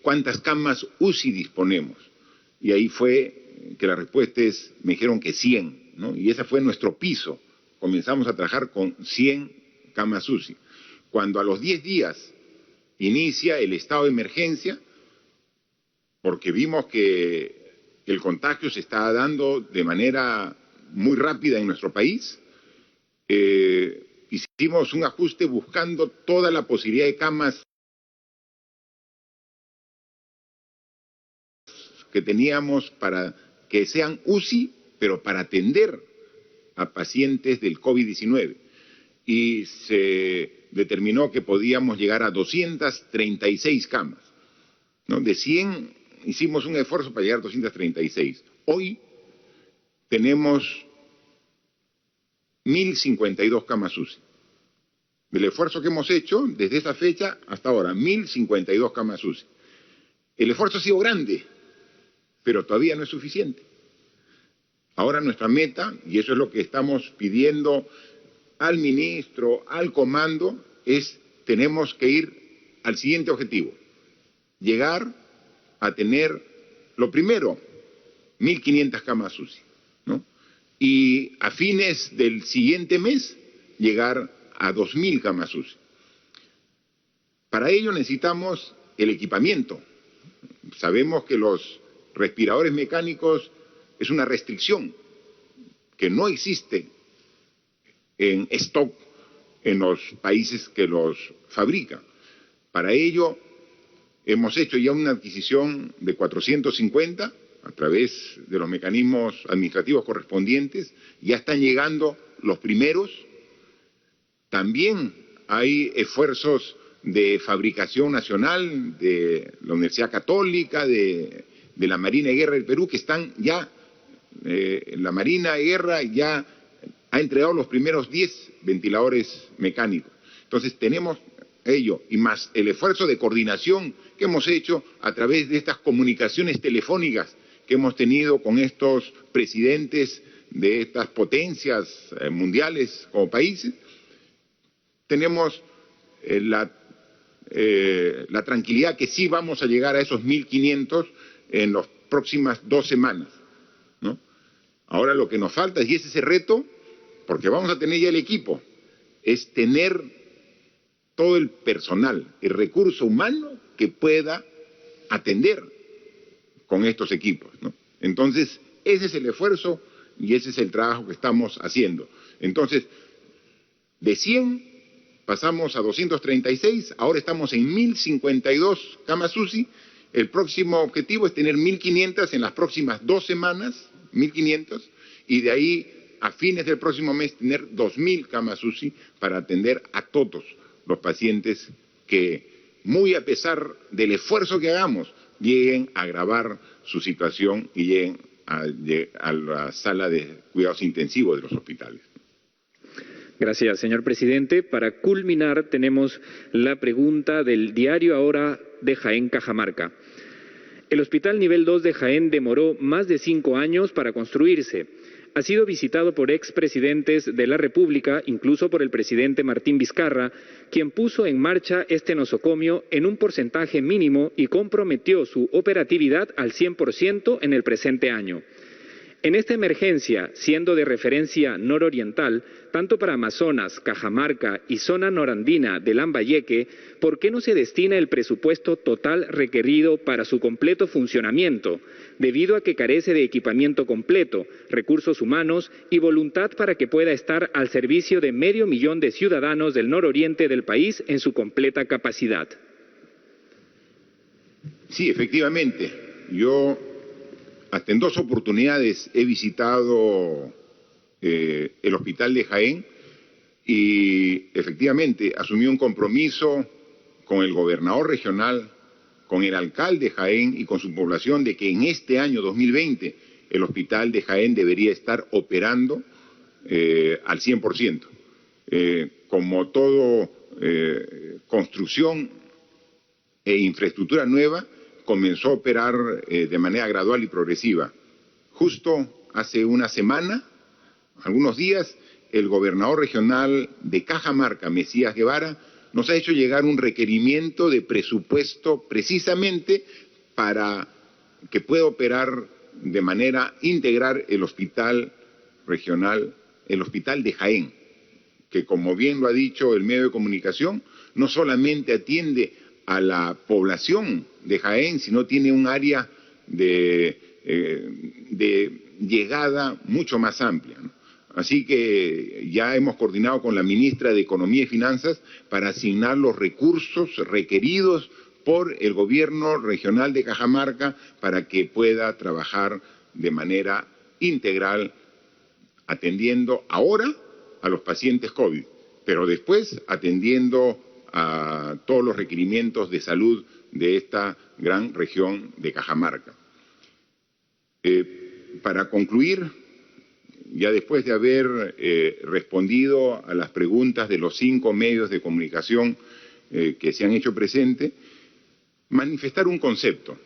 cuántas camas UCI disponemos. Y ahí fue que la respuesta me dijeron que 100, ¿no? Y ese fue nuestro piso. Comenzamos a trabajar con 100 camas UCI. Cuando a los 10 días inicia el estado de emergencia, porque vimos que el contagio se estaba dando de manera muy rápida en nuestro país, hicimos un ajuste buscando toda la posibilidad de camas que teníamos para que sean UCI, pero para atender a pacientes del COVID-19. Y se determinó que podíamos llegar a 236 camas, ¿no? De 100 hicimos un esfuerzo para llegar a 236. Hoy tenemos 1.052 camas UCI. Del esfuerzo que hemos hecho desde esa fecha hasta ahora, 1.052 camas UCI. El esfuerzo ha sido grande, pero todavía no es suficiente. Ahora nuestra meta, y eso es lo que estamos pidiendo al ministro, al comando, tenemos que ir al siguiente objetivo: llegar a tener, lo primero, 1.500 camas UCI, ¿no? Y a fines del siguiente mes llegar a 2.000 camas UCI. Para ello necesitamos el equipamiento. Sabemos que los respiradores mecánicos es una restricción que no existe en stock en los países que los fabrican. Para ello hemos hecho ya una adquisición de 450 a través de los mecanismos administrativos correspondientes. Ya están llegando los primeros. También hay esfuerzos de fabricación nacional de la Universidad Católica, de la Marina de Guerra del Perú, que están ya, la Marina de Guerra ya ha entregado los primeros 10 ventiladores mecánicos. Entonces tenemos ello, y más el esfuerzo de coordinación que hemos hecho a través de estas comunicaciones telefónicas que hemos tenido con estos presidentes de estas potencias mundiales como países. Tenemos la tranquilidad que sí vamos a llegar a esos 1.500 en las próximas 2 semanas, ¿no? Ahora lo que nos falta, y ese es el reto, porque vamos a tener ya el equipo, es tener todo el personal, el recurso humano que pueda atender con estos equipos, ¿no? Entonces, ese es el esfuerzo y ese es el trabajo que estamos haciendo. Entonces, de 100 pasamos a 236, ahora estamos en 1.052 camas UCI. El próximo objetivo es tener 1.500 en las próximas 2 semanas, 1.500, y de ahí a fines del próximo mes tener 2.000 camas UCI para atender a todos los pacientes que, muy a pesar del esfuerzo que hagamos, lleguen a agravar su situación y lleguen a la sala de cuidados intensivos de los hospitales. Gracias, señor presidente. Para culminar, tenemos la pregunta del diario Ahora de Jaén, Cajamarca. El Hospital Nivel 2 de Jaén demoró más de 5 años para construirse. Ha sido visitado por expresidentes de la República, incluso por el presidente Martín Vizcarra, quien puso en marcha este nosocomio en un porcentaje mínimo y comprometió su operatividad al 100% en el presente año. En esta emergencia, siendo de referencia nororiental, tanto para Amazonas, Cajamarca y zona norandina de Lambayeque, ¿por qué no se destina el presupuesto total requerido para su completo funcionamiento, debido a que carece de equipamiento completo, recursos humanos y voluntad para que pueda estar al servicio de 500.000 de ciudadanos del nororiente del país en su completa capacidad? Sí, efectivamente. Yo hasta en 2 oportunidades he visitado el hospital de Jaén y efectivamente asumí un compromiso con el gobernador regional, con el alcalde de Jaén y con su población de que en este año 2020 el hospital de Jaén debería estar operando al 100%. Como todo construcción e infraestructura nueva, comenzó a operar de manera gradual y progresiva. Justo hace una semana, algunos días, el gobernador regional de Cajamarca, Mesías Guevara, nos ha hecho llegar un requerimiento de presupuesto precisamente para que pueda operar de manera integral el hospital regional, el hospital de Jaén, que como bien lo ha dicho el medio de comunicación, no solamente atiende a la población de Jaén, sino tiene un área de llegada mucho más amplia, ¿no? Así que ya hemos coordinado con la ministra de Economía y Finanzas para asignar los recursos requeridos por el gobierno regional de Cajamarca para que pueda trabajar de manera integral, atendiendo ahora a los pacientes COVID, pero después atendiendo a todos los requerimientos de salud de esta gran región de Cajamarca. Para concluir, ya después de haber respondido a las preguntas de los 5 medios de comunicación que se han hecho presente, manifestar un concepto.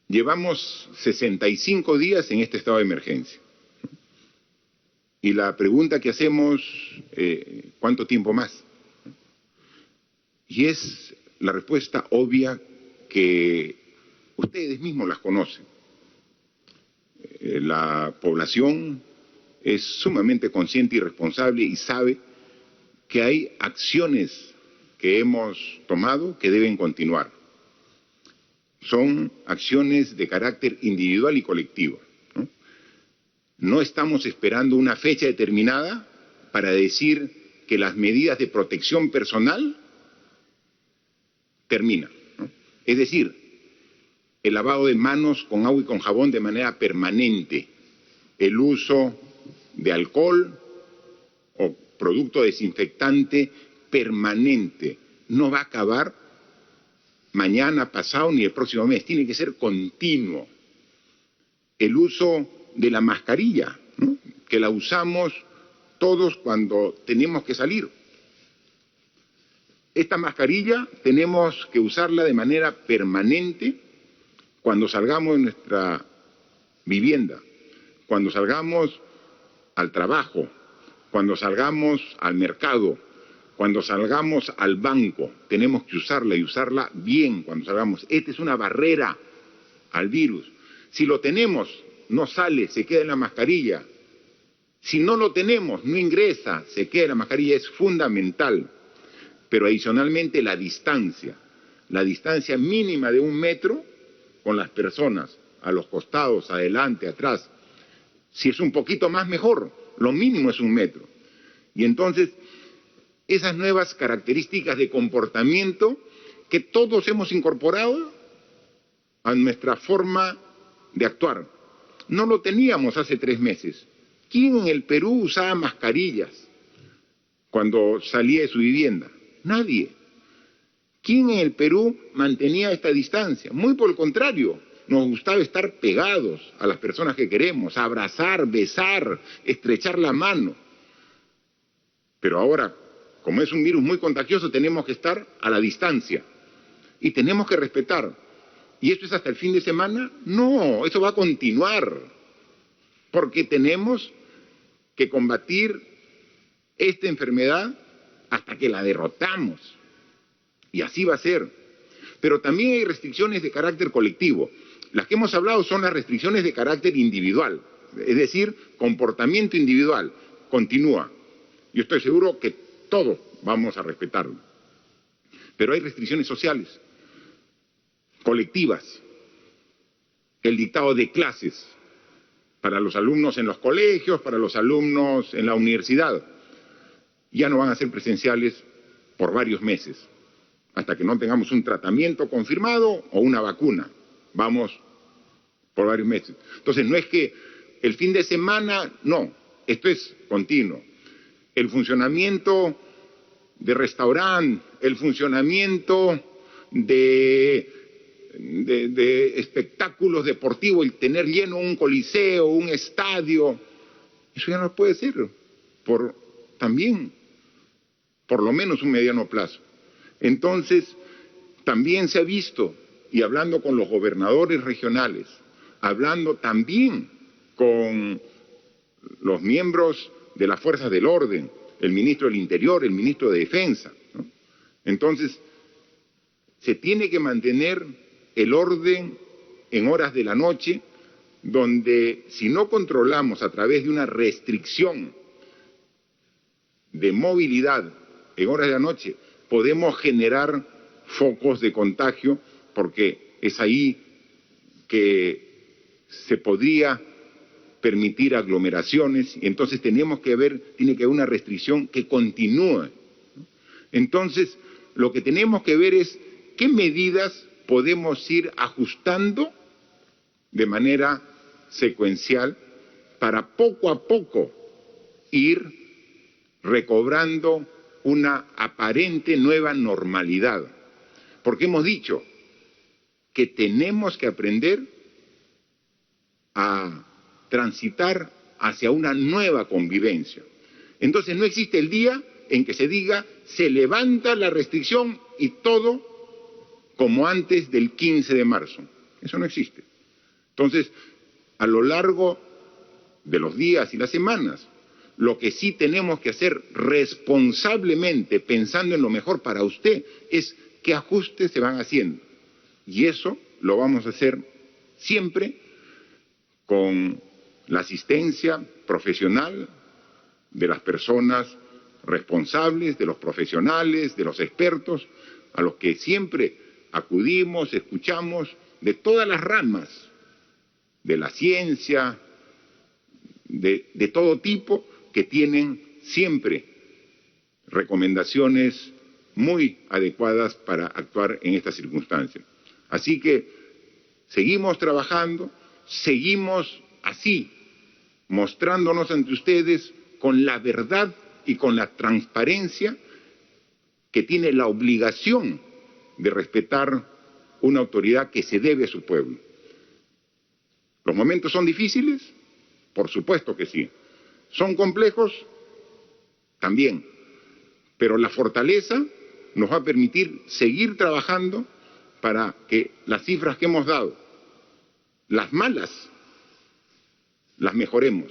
Llevamos 65 días en este estado de emergencia. Y la pregunta que hacemos, ¿cuánto tiempo más? Y es la respuesta obvia que ustedes mismos las conocen. La población es sumamente consciente y responsable y sabe que hay acciones que hemos tomado que deben continuar. Son acciones de carácter individual y colectivo. No estamos esperando una fecha determinada para decir que las medidas de protección personal terminan, ¿no? Es decir, el lavado de manos con agua y con jabón de manera permanente, el uso de alcohol o producto desinfectante permanente, no va a acabar mañana, pasado ni el próximo mes, tiene que ser continuo. El uso de la mascarilla, ¿no? Que la usamos todos cuando tenemos que salir. Esta mascarilla tenemos que usarla de manera permanente cuando salgamos de nuestra vivienda, cuando salgamos al trabajo, cuando salgamos al mercado, cuando salgamos al banco, tenemos que usarla y usarla bien cuando salgamos. Esta es una barrera al virus. Si lo tenemos, no sale, se queda en la mascarilla. Si no lo tenemos, no ingresa, se queda en la mascarilla, es fundamental. Pero adicionalmente la distancia mínima de 1 metro con las personas, a los costados, adelante, atrás. Si es un poquito más, mejor. Lo mínimo es 1 metro. Y entonces, esas nuevas características de comportamiento que todos hemos incorporado a nuestra forma de actuar. No lo teníamos hace 3 meses. ¿Quién en el Perú usaba mascarillas cuando salía de su vivienda? Nadie. ¿Quién en el Perú mantenía esta distancia? Muy por el contrario, nos gustaba estar pegados a las personas que queremos, abrazar, besar, estrechar la mano. Pero ahora, como es un virus muy contagioso, tenemos que estar a la distancia y tenemos que respetar. ¿Y esto es hasta el fin de semana? No, eso va a continuar, porque tenemos que combatir esta enfermedad hasta que la derrotamos. Y así va a ser. Pero también hay restricciones de carácter colectivo. Las que hemos hablado son las restricciones de carácter individual, es decir, comportamiento individual. Continúa. Yo estoy seguro que todos vamos a respetarlo. Pero hay restricciones sociales, colectivas. El dictado de clases para los alumnos en los colegios, para los alumnos en la universidad. Ya no van a ser presenciales por varios meses, hasta que no tengamos un tratamiento confirmado o una vacuna. Vamos por varios meses. Entonces, no es que el fin de semana, no, esto es continuo. El funcionamiento de restaurante, el funcionamiento de espectáculos deportivos, el tener lleno un coliseo, un estadio, Eso ya no puede ser también por lo menos un mediano plazo. Entonces, también se ha visto, y hablando con los gobernadores regionales, hablando también con los miembros de las fuerzas del orden, el ministro del Interior, el ministro de Defensa, ¿no? Entonces, se tiene que mantener el orden en horas de la noche, donde si no controlamos a través de una restricción de movilidad en horas de la noche, podemos generar focos de contagio, porque es ahí que se podría permitir aglomeraciones, y entonces tiene que haber una restricción que continúe. Entonces, lo que tenemos que ver es qué medidas podemos ir ajustando de manera secuencial para poco a poco ir recobrando una aparente nueva normalidad. Porque hemos dicho que tenemos que aprender a transitar hacia una nueva convivencia. Entonces no existe el día en que se diga se levanta la restricción y todo como antes del 15 de marzo. Eso no existe. Entonces, a lo largo de los días y las semanas, lo que sí tenemos que hacer responsablemente, pensando en lo mejor para usted, es qué ajustes se van haciendo. Y eso lo vamos a hacer siempre con la asistencia profesional de las personas responsables, de los profesionales, de los expertos, a los que siempre acudimos, escuchamos, de todas las ramas, de la ciencia, de todo tipo, que tienen siempre recomendaciones muy adecuadas para actuar en estas circunstancias. Así que seguimos trabajando, seguimos así, mostrándonos ante ustedes con la verdad y con la transparencia que tiene la obligación de respetar una autoridad que se debe a su pueblo. ¿Los momentos son difíciles? Por supuesto que sí. ¿Son complejos? También. Pero la fortaleza nos va a permitir seguir trabajando para que las cifras que hemos dado, las malas, las mejoremos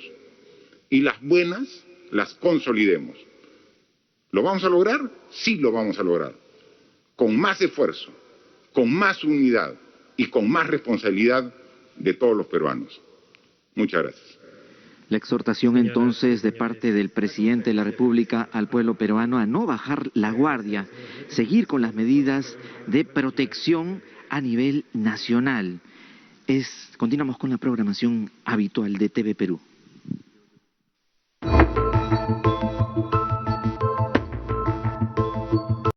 y las buenas las consolidemos. ¿Lo vamos a lograr? Sí lo vamos a lograr. Con más esfuerzo, con más unidad y con más responsabilidad de todos los peruanos. Muchas gracias. La exhortación entonces de parte del presidente de la República al pueblo peruano a no bajar la guardia, seguir con las medidas de protección a nivel nacional. Continuamos con la programación habitual de TV Perú.